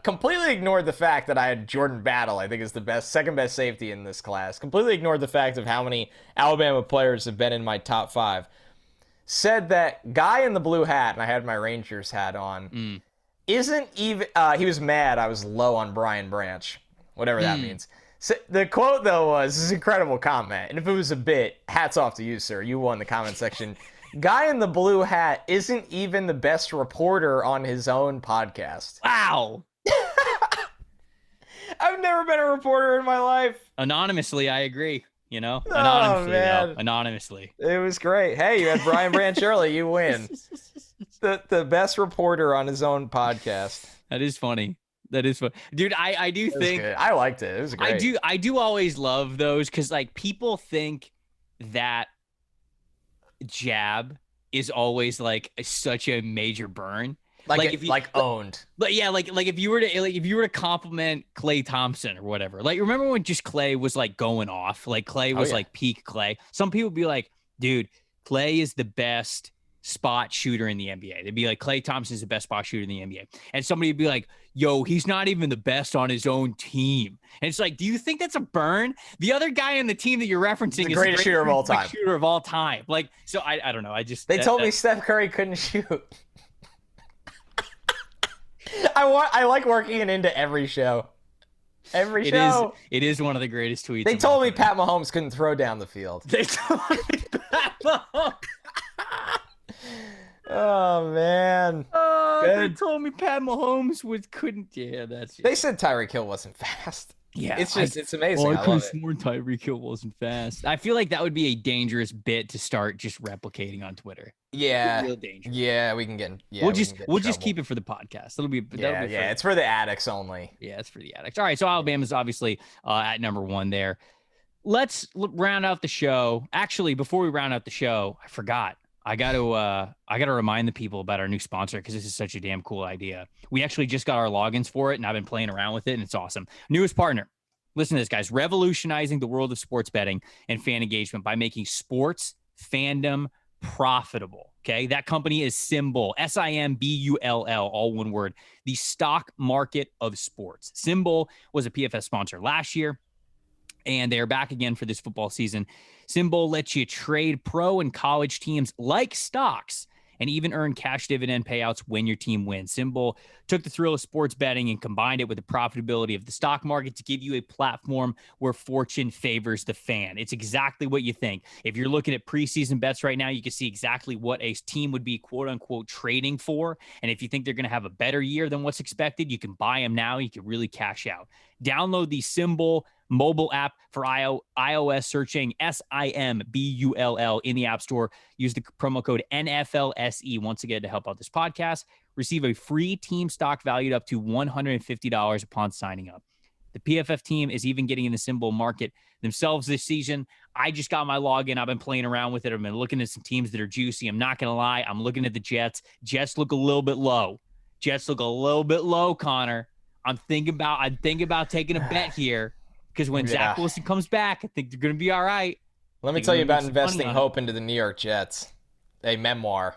completely ignored the fact that I had Jordan Battle, I think is the second best safety in this class. Completely ignored the fact of how many Alabama players have been in my top 5. Said that guy in the blue hat, and I had my Rangers hat on, isn't even, he was mad I was low on Brian Branch. Whatever that means. So the quote, though, was, this is an incredible comment. And if it was a bit, hats off to you, sir. You won the comment section. Guy in the blue hat isn't even the best reporter on his own podcast. Wow. I've never been a reporter in my life. Anonymously, I agree. Anonymously. It was great. Hey, you had Brian Branch early. You win. The best reporter on his own podcast. That is funny. That is fun, dude. I do think I liked it. It was great. I do always love those because people think that jab is always such a major burn, owned. But yeah, if you were to compliment Klay Thompson or whatever, remember when just Klay was going off, Klay was peak Klay. Some people would be like, dude, Klay is the best spot shooter in the NBA. They'd be like, Klay Thompson is the best spot shooter in the NBA. And somebody would be like, yo, he's not even the best on his own team. And it's do you think that's a burn? The other guy on the team that you're referencing is the greatest shooter of all time. Shooter of all time. So I don't know. They told me Steph Curry couldn't shoot. I like working it into every show. It is one of the greatest tweets. They told me Pat Mahomes couldn't throw down the field. They told me Pat Mahomes. Oh man! They told me Pat Mahomes couldn't. Yeah, They said Tyreek Hill wasn't fast. Yeah, it's amazing. I could have sworn Tyreek Hill wasn't fast. I feel like that would be a dangerous bit to start just replicating on Twitter. Yeah, real dangerous. Yeah, we can get. Yeah, we'll just keep it for for the it's for the addicts only. Yeah, it's for the addicts. All right, so Alabama's obviously at number 1 there. Let's round out the show. Actually, before we round out the show, I forgot. I got to remind the people about our new sponsor because this is such a damn cool idea. We actually just got our logins for it, and I've been playing around with it, and it's awesome. Newest partner. Listen to this, guys. Revolutionizing the world of sports betting and fan engagement by making sports fandom profitable. Okay, that company is Symbol, Simbull, all one word. The stock market of sports. Symbol was a PFF sponsor last year. and they're back again for this football season. Symbol lets you trade pro and college teams like stocks and even earn cash dividend payouts when your team wins. Symbol took the thrill of sports betting and combined it with the profitability of the stock market to give you a platform where fortune favors the fan. It's exactly what you think. If you're looking at preseason bets right now, you can see exactly what a team would be quote unquote trading for. And if you think they're going to have a better year than what's expected, you can buy them now. You can really cash out. Download the Symbol mobile app for iOS, searching SIMBULL in the App Store. Use the promo code NFLSE once again to help out this podcast. Receive a free team stock valued up to $150 upon signing up. The PFF team is even getting in the Symbol market themselves this season. I just got my login. I've been playing around with it. I've been looking at some teams that are juicy. I'm not going to lie. I'm looking at the Jets. Jets look a little bit low. Connor. I'm thinking about taking a bet here. Because when Zach Wilson comes back, I think they're going to be all right. Let me tell you about investing hope into the New York Jets. A memoir.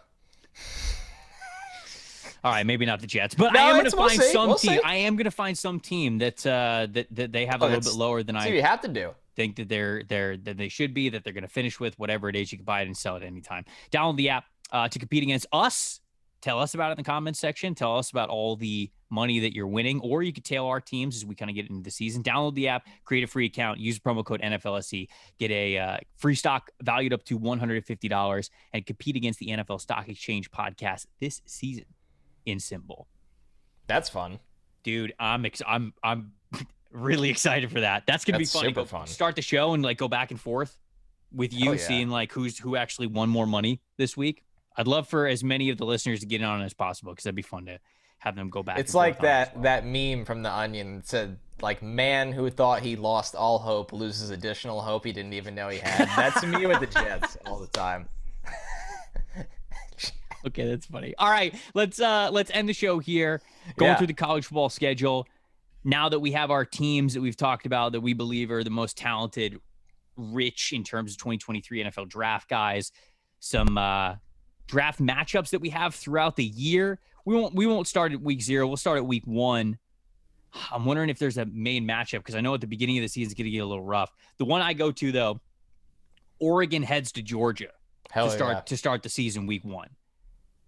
All right, maybe not the Jets, but I am going to find some team. I am going to find some team that they have a little bit lower than I. You have to do. Think that that they should be, that they're going to finish with, whatever it is. You can buy it and sell it anytime. Download the app to compete against us. Tell us about it in the comments section. Tell us about all the money that you're winning, or you could tail our teams as we kind of get into the season. Download the app, create a free account, use promo code NFLSE, get a free stock valued up to $150, and compete against the NFL Stock Exchange podcast this season in Symbol. That's fun, dude. I'm really excited for that. That's gonna be fun. Super fun. Start the show and like go back and forth with you, seeing like who actually won more money this week. I'd love for as many of the listeners to get on as possible, because that'd be fun to have them go back. It's like that meme from The Onion that said, like, man who thought he lost all hope loses additional hope he didn't even know he had. That's me with the Jets all the time. Okay, that's funny. All right, let's end the show here. Going through the college football schedule. Now that we have our teams that we've talked about that we believe are the most talented, rich in terms of 2023 NFL draft guys, some draft matchups that we have throughout the year. We won't start at week 0. We'll start at week 1. I'm wondering if there's a main matchup, because I know at the beginning of the season it's going to get a little rough. The one I go to, though, Oregon heads to Georgia to start the season week 1.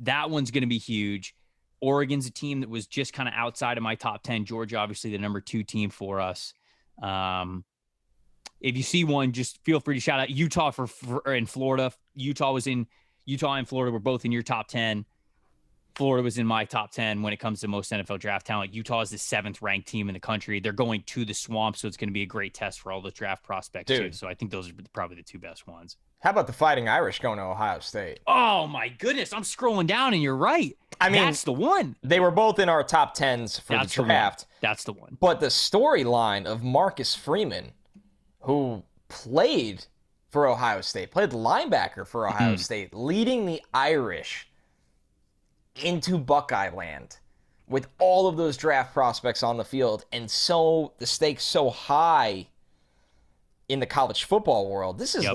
That one's going to be huge. Oregon's a team that was just kind of outside of my top 10. Georgia, obviously, the number 2 team for us. If you see one, just feel free to shout out Utah in Florida. Utah and Florida were both in your top 10. Florida was in my top 10 when it comes to most NFL draft talent. Utah is the 7th ranked team in the country. They're going to the Swamp, so it's going to be a great test for all the draft prospects, too. So I think those are probably the 2 best ones. How about the Fighting Irish going to Ohio State? Oh, my goodness. I'm scrolling down, and you're right. I mean, that's the one. They were both in our top 10s for the draft. That's the one. But the storyline of Marcus Freeman, who played for Ohio State, played linebacker for Ohio State, leading the Irish into Buckeye land with all of those draft prospects on the field, and so the stakes so high in the college football world. This is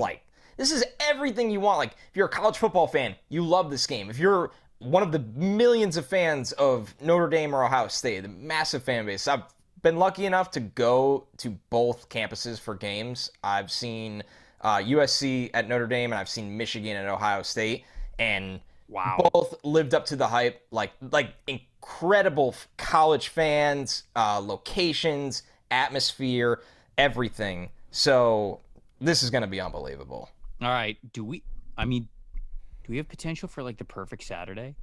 this is everything you want. Like, if you're a college football fan, you love this game. If you're one of the millions of fans of Notre Dame or Ohio State, the massive fan base. I've been lucky enough to go to both campuses for games. I've seen USC at Notre Dame, and I've seen Michigan at Ohio State, and both lived up to the hype. Like incredible college fans, locations, atmosphere, everything. So this is going to be unbelievable. All right. Do we have potential for like the perfect Saturday?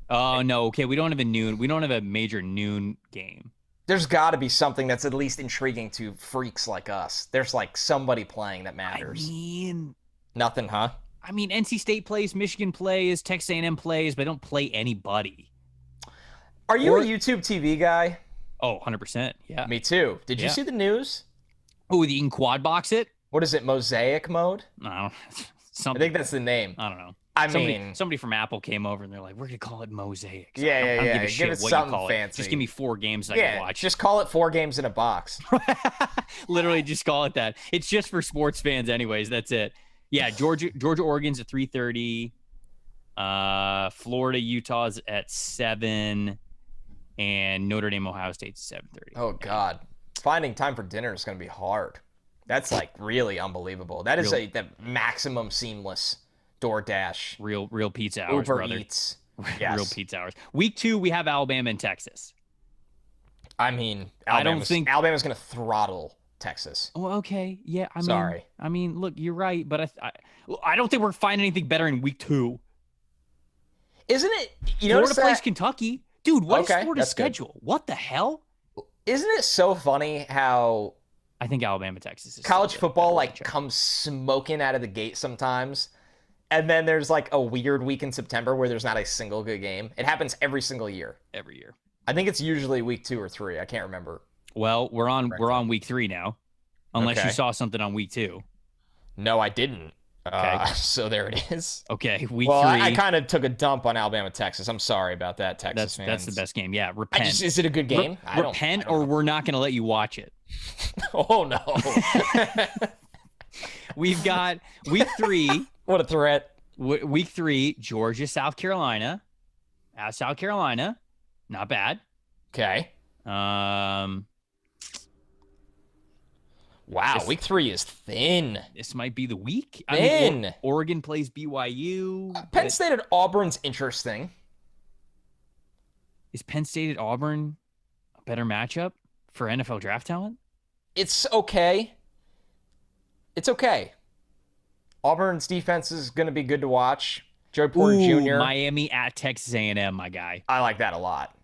Oh, no. Okay. We don't have a major noon game. There's got to be something that's at least intriguing to freaks like us. There's like somebody playing that matters. I mean, nothing, huh? I mean, NC State plays, Michigan plays, Texas A&M plays, but they don't play anybody. Are you a YouTube TV guy? Oh, 100%. Yeah. Me too. Did you see the news? Oh, you can quad box it? What is it, mosaic mode? No. I think that's the name. I don't know. I mean, somebody from Apple came over and they're like, "We're gonna call it Mosaic." So I don't give a shit what something you call fancy. It. Just give me 4 games I can watch. Just call it 4 games in a box. Literally, just call it that. It's just for sports fans, anyways. That's it. Yeah, Georgia, Oregon's at 3:30. Florida, Utah's at 7, and Notre Dame, Ohio State's at 7:30. Oh God, finding time for dinner is gonna be hard. That's like really unbelievable. That is the maximum seamless DoorDash. Real pizza hours, Uber brother. Eats. Yes. Real pizza hours. Week 2, we have Alabama and Texas. I mean, Alabama's going to throttle Texas. Well, okay. Yeah, Sorry. I mean, look, you're right, but I don't think we're finding anything better in week 2. Isn't it? Florida plays Kentucky. Dude, what is Florida's schedule? Good. What the hell? Isn't it so funny how I think Alabama, Texas is college football comes smoking out of the gate sometimes, and then there's like a weird week in September where there's not a single good game. It happens every single year. Every year. I think it's usually week 2 or 3. I can't remember. Well, we're on week 3 now, unless you saw something on week 2. No, I didn't. Okay. So there it is. Okay, week 3. I kind of took a dump on Alabama, Texas. I'm sorry about that, Texas fans. That's the best game. Yeah, repent. Is it a good game? Repent, or we're not going to let you watch it. Oh, no. We've got week 3. What a threat. Week 3, Georgia, South Carolina. At South Carolina. Not bad. Okay. Wow, week 3 is thin. This might be the week. Thin. I mean, Oregon plays BYU. Penn State at Auburn's interesting. Is Penn State at Auburn a better matchup for NFL draft talent? It's okay. It's okay. Auburn's defense is going to be good to watch. Joey Porter Jr. Miami at Texas A&M, my guy. I like that a lot.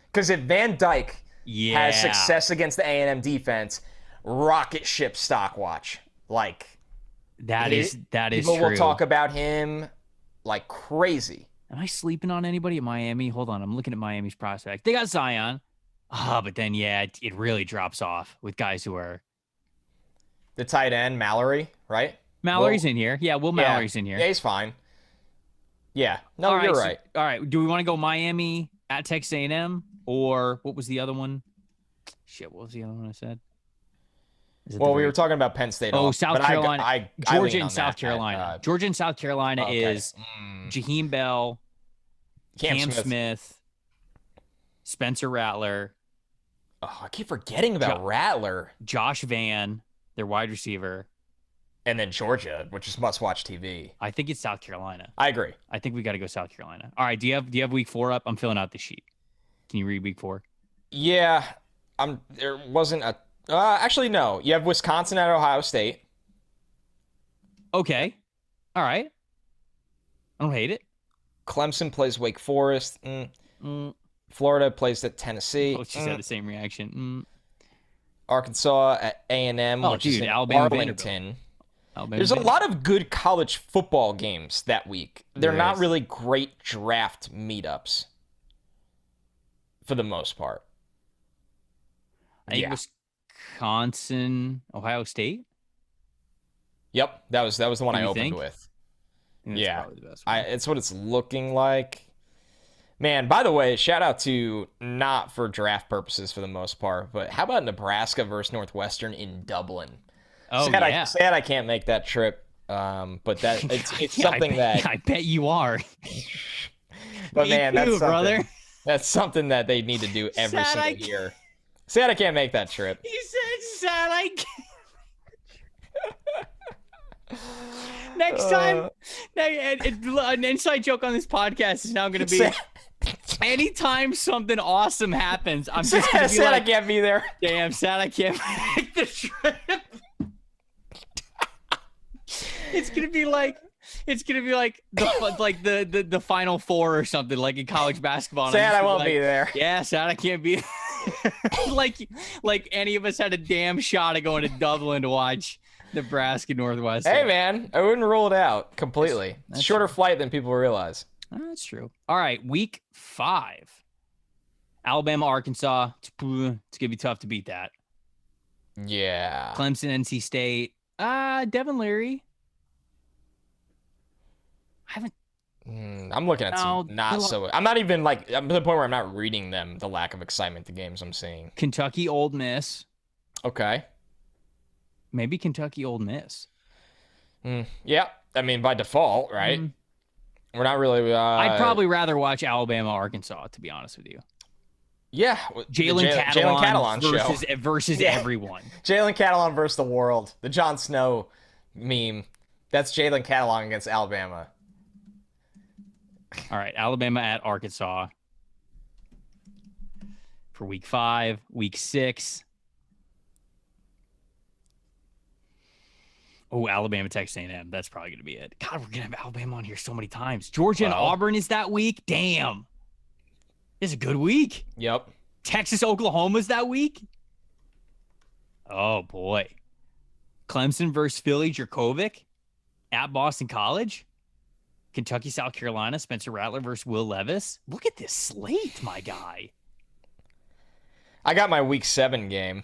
Because if Van Dyke has success against the A&M defense, rocket ship stock watch. Like that is people true. will talk about him like crazy. Am I sleeping on anybody at Miami? Hold on, I'm looking at Miami's prospect. They got Zion. But then it really drops off with guys who are the tight end, Mallory, right? Mallory's in here. Yeah, Mallory's in here. Yeah, he's fine. Yeah. No, you're right. All right. Do we want to go Miami at Texas A&M, or what was the other one? Shit, what was the other one I said? Well, we were talking about Penn State. South Carolina. Georgia and South Carolina. Georgia and South Carolina is Jaheim Bell, Cam Smith, Spencer Rattler. Oh, I keep forgetting about Rattler. Josh Vann, their wide receiver. And then Georgia, which is must-watch TV. I think it's South Carolina. I agree. I think we got to go South Carolina. All right, do you have week 4 up? I'm filling out the sheet. Can you read week 4? Yeah, there wasn't a. Actually, no. You have Wisconsin at Ohio State. Okay. All right. I don't hate it. Clemson plays Wake Forest. Florida plays at Tennessee. Oh, she had the same reaction. Arkansas at A&M, which is in Arlington. There's a lot of good college football games that week. They're not really great draft meetups for the most part. I think Wisconsin, Ohio State. Yep, that was the one I opened with. Yeah, it's what it's looking like. Man, by the way, shout out to, not for draft purposes for the most part, but how about Nebraska versus Northwestern in Dublin? Oh, sad I can't make that trip, but that it's something that I bet you are. But man, that's something, brother. That's something that they need to do every single year. Sad I can't make that trip. You said sad I can't. Next time, an inside joke on this podcast is now going to be, anytime something awesome happens, I'm just going to be sad I can't be there. Damn, sad I can't make the trip. It's gonna be like the Final Four or something, like in college basketball. Sad I won't be there. Yeah, sad I can't be. like any of us had a damn shot at going to Dublin to watch Nebraska Northwestern. Hey man, I wouldn't rule it out completely. It's a shorter flight than people realize. That's true. All right, week 5, Alabama, Arkansas. It's gonna be tough to beat that. Yeah. Clemson, NC State. Devin Leary. I'm looking at some I'm not even like, I'm to the point where I'm not reading them, the lack of excitement the games I'm seeing. Kentucky, Ole Miss. Okay. Maybe Kentucky, Ole Miss. Yeah. I mean, by default, right? We're not really. I'd probably rather watch Alabama, Arkansas, to be honest with you. Yeah, Jalen Catalon versus everyone. Jalen Catalon versus the world. The Jon Snow meme. That's Jalen Catalon against Alabama. All right, Alabama at Arkansas for week 5, week 6. Oh, Alabama, Texas A&M. That's probably going to be it. God, we're going to have Alabama on here so many times. Georgia and Auburn is that week. Damn. It's a good week. Yep. Texas, Oklahoma's that week. Oh, boy. Clemson versus Philly, Jurkovec at Boston College. Kentucky, South Carolina, Spencer Rattler versus Will Levis. Look at this slate, my guy. I got my week 7 game.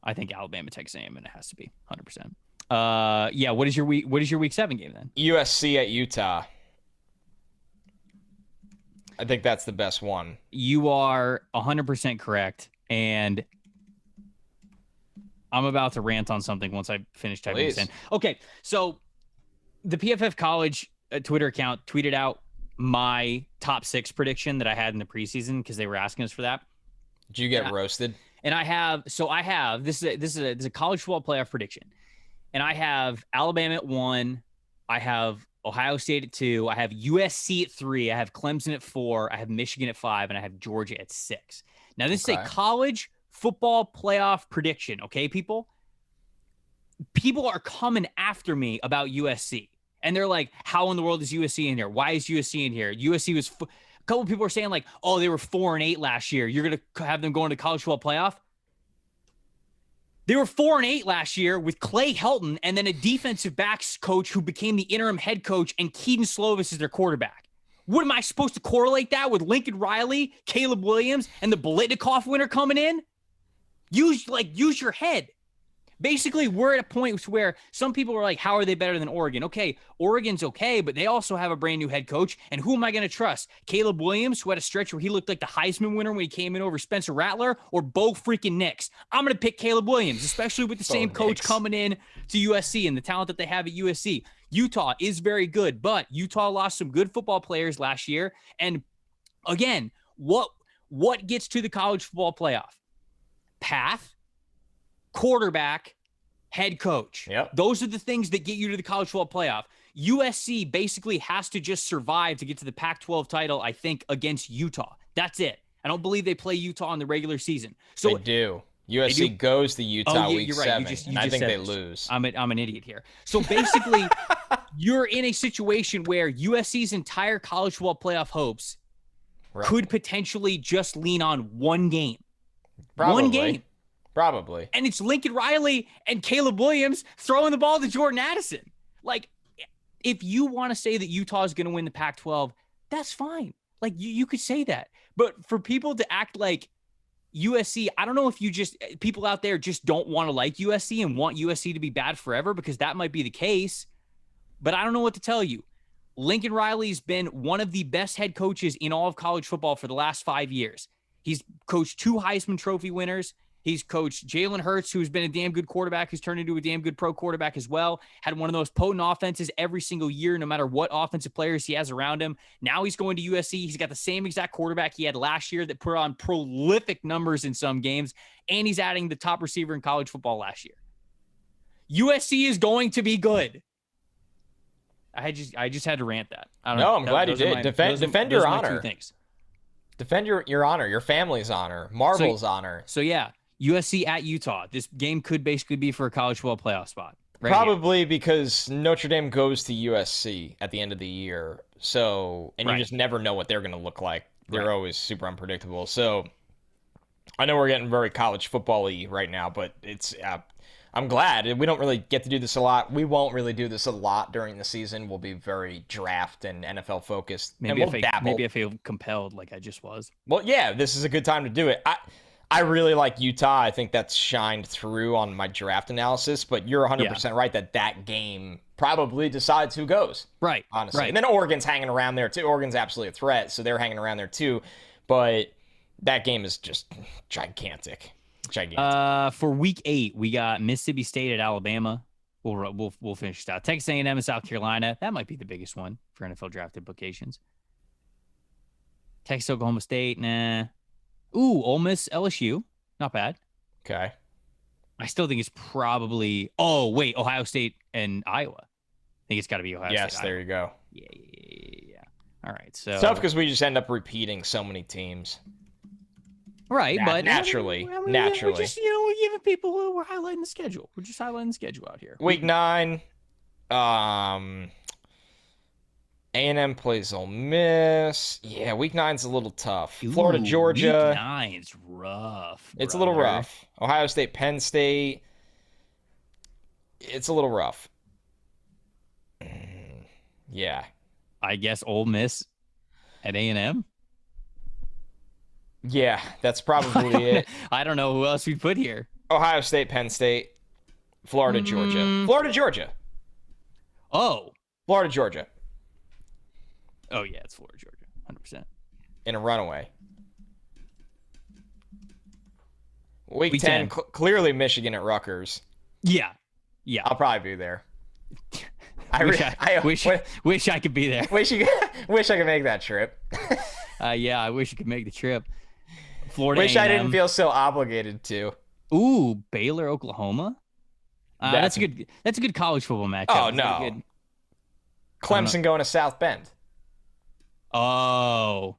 I think Alabama, Texas A&M, and it has to be 100%. Yeah. What is your week 7 game then? USC at Utah. I think that's the best one. You are 100% correct, and I'm about to rant on something once I finish typing this in. Okay, so the PFF College Twitter account tweeted out my top 6 prediction that I had in the preseason because they were asking us for that. Did you get roasted? And I have this is a college football playoff prediction, and I have Alabama at 1, I have Ohio State at 2, I have USC at 3, I have Clemson at 4, I have Michigan at 5, and I have Georgia at 6. Now this is a college football playoff prediction, okay, people? People are coming after me about USC, and they're like, "How in the world is USC in here? Why is USC in here?" USC was. A couple of people are saying like, "Oh, they were 4-8 last year. You're gonna have them going to college football playoff." They were 4-8 last year with Clay Helton and then a defensive backs coach who became the interim head coach, and Keaton Slovis is their quarterback. What am I supposed to correlate that with Lincoln Riley, Caleb Williams, and the Biletnikoff winner coming in? Use your head. Basically, we're at a point where some people are like, how are they better than Oregon? Okay, Oregon's okay, but they also have a brand new head coach. And who am I going to trust? Caleb Williams, who had a stretch where he looked like the Heisman winner when he came in over Spencer Rattler, or Bo freaking Nix? I'm going to pick Caleb Williams, especially with the same coach coming in to USC and the talent that they have at USC. Utah is very good, but Utah lost some good football players last year. And again, what gets to the college football playoff? Path, quarterback, head coach. Yep. Those are the things that get you to the college football playoff. USC basically has to just survive to get to the Pac-12 title, I think, against Utah. That's it. I don't believe they play Utah in the regular season. So they do. USC goes to Utah week 7, and I think they lose. I'm an idiot here. So basically, you're in a situation where USC's entire college football playoff hopes could potentially just lean on one game. Probably. One game. Probably. And it's Lincoln Riley and Caleb Williams throwing the ball to Jordan Addison. Like, if you want to say that Utah is going to win the Pac-12, that's fine. Like, you could say that. But for people to act like USC, I don't know if people out there just don't want to like USC and want USC to be bad forever, because that might be the case. But I don't know what to tell you. Lincoln Riley's been one of the best head coaches in all of college football for the last 5 years. He's coached 2 Heisman Trophy winners. He's coached Jalen Hurts, who's been a damn good quarterback, who's turned into a damn good pro quarterback as well. Had one of those potent offenses every single year, no matter what offensive players he has around him. Now he's going to USC. He's got the same exact quarterback he had last year that put on prolific numbers in some games, and he's adding the top receiver in college football last year. USC is going to be good. I just had to rant that. I don't know. I'm glad you did. Defend your honor. Defend your honor, your family's honor, Marvel's honor. So yeah. USC at Utah. This game could basically be for a college football playoff spot. Probably because Notre Dame goes to USC at the end of the year. So, and you just never know what they're going to look like. They're always super unpredictable. So, I know we're getting very college football-y right now, but it's I'm glad. We don't really get to do this a lot. We won't really do this a lot during the season. We'll be very draft and NFL focused. Maybe I feel compelled like I just was. Well, yeah, this is a good time to do it. I really like Utah. I think that's shined through on my draft analysis, but you're 100% right that game probably decides who goes. Right. Honestly. Right. And then Oregon's hanging around there too. Oregon's absolutely a threat, so they're hanging around there too. But that game is just gigantic. For week 8, we got Mississippi State at Alabama. We'll finish that. Texas A&M and South Carolina. That might be the biggest one for NFL draft implications. Texas, Oklahoma State, nah. Ooh, Ole Miss, LSU, not bad. Okay. I still think it's probably. Oh wait, Ohio State and Iowa. I think it's got to be Ohio State. Yes, there Iowa. you go. Yeah. All right, so It's tough because we just end up repeating so many teams. right, but naturally. we're just we're giving people we're highlighting the schedule. We're just highlighting the schedule out here. Week 9, A&M plays Ole Miss. Yeah, Week 9's a little tough. Florida, Georgia. Week 9's rough. It's a little rough. Ohio State, Penn State. It's a little rough. Yeah. I guess Ole Miss at A&M. Yeah, that's probably it. I don't know who else we'd put here. Ohio State, Penn State, Florida, Georgia. Florida, Georgia. Oh. Florida, Georgia. Oh, yeah, it's Florida, Georgia. 100%. In a runaway. Week 10, clearly Michigan at Rutgers. Yeah. I'll probably be there. Wish I could be there. Wish I could make that trip. Yeah, I wish you could make the trip. Florida. Wish A&M. I didn't feel so obligated to. Ooh, Baylor, Oklahoma. That's a good college football matchup. Oh no. Clemson going to South Bend. Oh,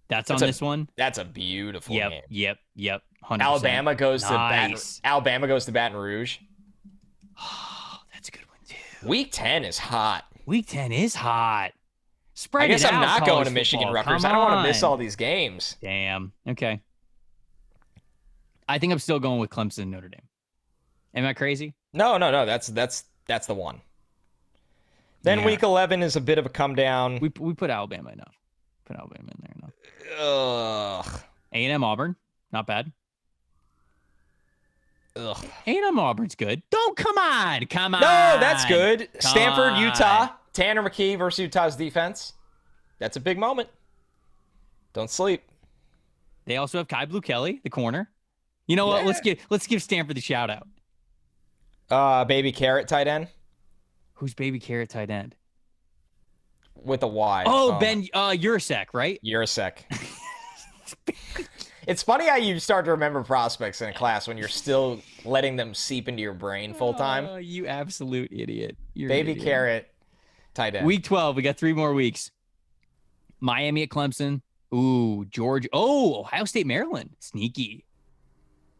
that's on this one. That's a beautiful game. Yep. 100%. Alabama goes to Baton Rouge. Oh, that's a good one too. Week 10 is hot. Spread I guess it I'm out, not going to Michigan, Rutgers. I don't want to miss all these games. Damn. Okay. I think I'm still going with Clemson and Notre Dame. Am I crazy? No. That's the one. Then Week 11 is a bit of a come down. We put Alabama enough. Put Alabama in there enough. Ugh. A&M Auburn, not bad. Ugh. A&M Auburn's good. Come on. No, that's good. Stanford, Utah. Tanner McKee versus Utah's defense. That's a big moment. Don't sleep. They also have Kai Blue Kelly, the corner. You know what? Let's give Stanford the shout out. Baby Carrot tight end. Who's Baby Carrot tight end? With a Y. Oh, Ben Urasek, right? Urasek. It's funny how you start to remember prospects in a class when you're still letting them seep into your brain full time. Oh, you absolute idiot. Baby Carrot tight end. Week 12. We got 3 more weeks. Miami at Clemson. Ooh, Georgia. Oh, Ohio State, Maryland. Sneaky.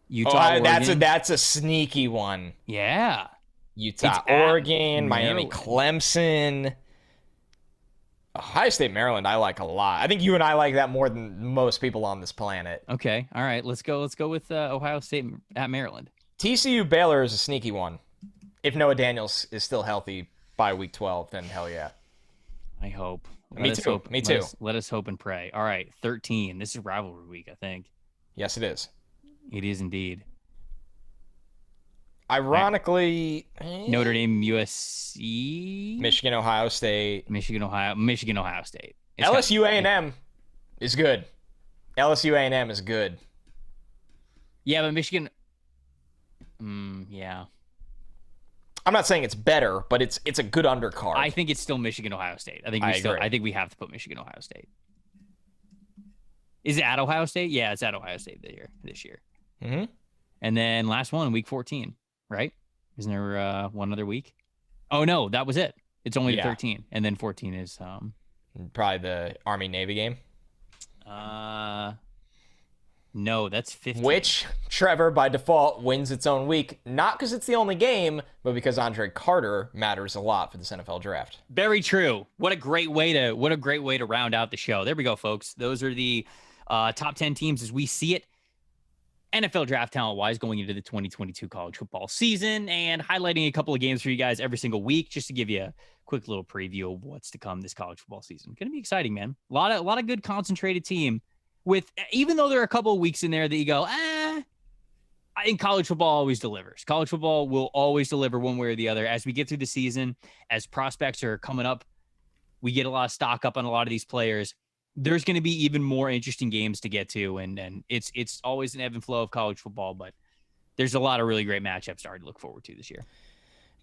Utah, Oregon. That's a sneaky one. Yeah. Utah, Oregon, Miami, Clemson. Ohio State, Maryland, I like a lot. I think you and I like that more than most people on this planet. Okay. All right. Let's go with Ohio State at Maryland. TCU, Baylor is a sneaky one. If Noah Daniels is still healthy by week 12, then hell yeah. I hope. Me too. Let us hope and pray. All right. 13. This is rivalry week, I think. Yes, it is. It is indeed. Ironically, Notre Dame, USC, Michigan, Ohio State, Michigan, Ohio State. LSU, A&M is good. LSU, A&M is good. Yeah, but Michigan. Yeah. I'm not saying it's better, but it's a good undercard. I think it's still Michigan, Ohio State. I think we have to put Michigan, Ohio State. Is it at Ohio State? Yeah, it's at Ohio State this year. Mm-hmm. And then last one, week 14, right? Isn't there one other week? Oh, no, that was it. It's only 13. And then 14 is... probably the Army-Navy game. No, that's 15. Which Trevor, by default, wins its own week. Not because it's the only game, but because Andre Carter matters a lot for this NFL draft. Very true. What a great way to round out the show. There we go, folks. Those are the top 10 teams as we see it. NFL draft talent-wise going into the 2022 college football season and highlighting a couple of games for you guys every single week just to give you a quick little preview of what's to come this college football season. Going to be exciting, man. A lot of good concentrated team with, even though there are a couple of weeks in there that you go, I think college football always delivers. College football will always deliver one way or the other. As we get through the season, as prospects are coming up, we get a lot of stock up on a lot of these players. There's going to be even more interesting games to get to, and it's always an ebb and flow of college football, but there's a lot of really great matchups to look forward to this year.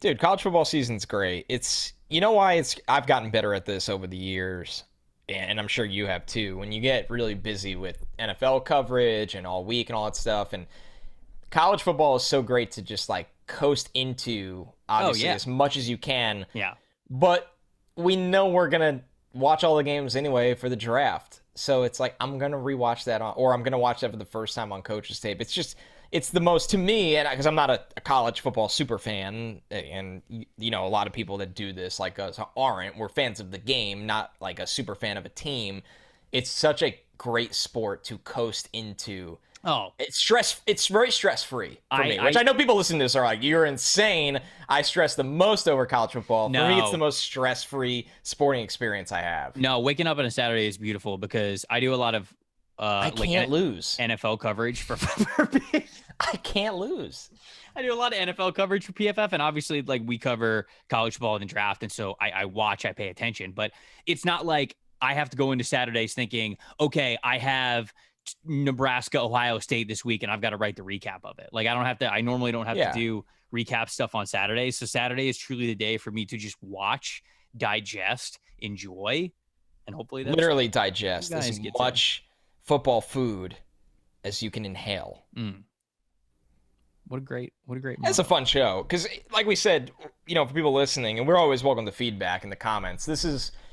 Dude, college football season's great. It's, you know why I've gotten better at this over the years, and I'm sure you have too, when you get really busy with NFL coverage and all week and all that stuff, and college football is so great to just like coast into, obviously, as much as you can. Yeah. But we know we're going to watch all the games anyway for the draft. So it's like, I'm going to rewatch that or I'm going to watch that for the first time on Coach's Tape. It's the most, to me, and because I'm not a college football super fan, and a lot of people that do this like us aren't. We're fans of the game, not like a super fan of a team. It's such a great sport to coast into. Oh, it's very stress-free for me, which I know people listening to this are like, you're insane. I stress the most over college football. For me, it's the most stress-free sporting experience I have. No, waking up on a Saturday is beautiful because I do a lot of I can't lose NFL coverage for I can't lose. I do a lot of NFL coverage for PFF, and obviously, like, we cover college football and the draft, and so I pay attention. But it's not like I have to go into Saturdays thinking, okay, I have Nebraska, Ohio State this week, and I've got to write the recap of it. Like, I normally don't have to do recap stuff on Saturdays. So Saturday is truly the day for me to just watch, digest, enjoy, and hopefully that's literally digest as much football food as you can inhale. What a great moment. It's a fun show because, like we said, for people listening, and we're always welcome to feedback in the comments.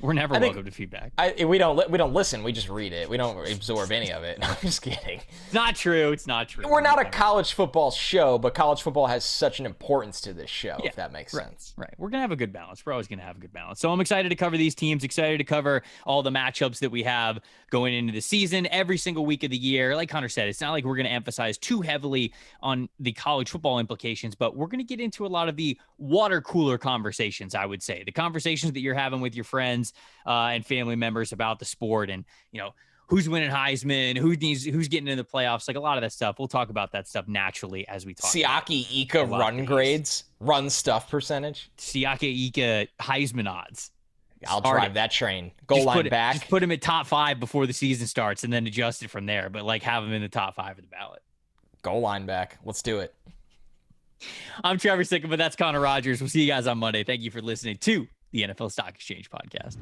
We're never welcome to feedback. We don't listen. We just read it. We don't absorb any of it. No, I'm just kidding. It's not true. It's not true. We're not a college football show, but college football has such an importance to this show, if that makes sense. Right. We're going to have a good balance. We're always going to have a good balance. So I'm excited to cover these teams, excited to cover all the matchups that we have going into the season every single week of the year. Like Connor said, it's not like we're going to emphasize too heavily on the college football implications, but we're going to get into a lot of the water cooler conversations, I would say. The conversations that you're having with your friends and family members about the sport and, who's winning Heisman, who's getting into the playoffs, like a lot of that stuff. We'll talk about that stuff naturally as we talk. Siaki Ika run grades, run stuff percentage. Siaki Ika Heisman odds. I'll drive that train. Goal line back. Just put him at top 5 before the season starts and then adjust it from there, but like have him in the top 5 of the ballot. Goal line back. Let's do it. I'm Trevor Sikkema. That's Connor Rogers. We'll see you guys on Monday. Thank you for listening to the NFL Stock Exchange Podcast.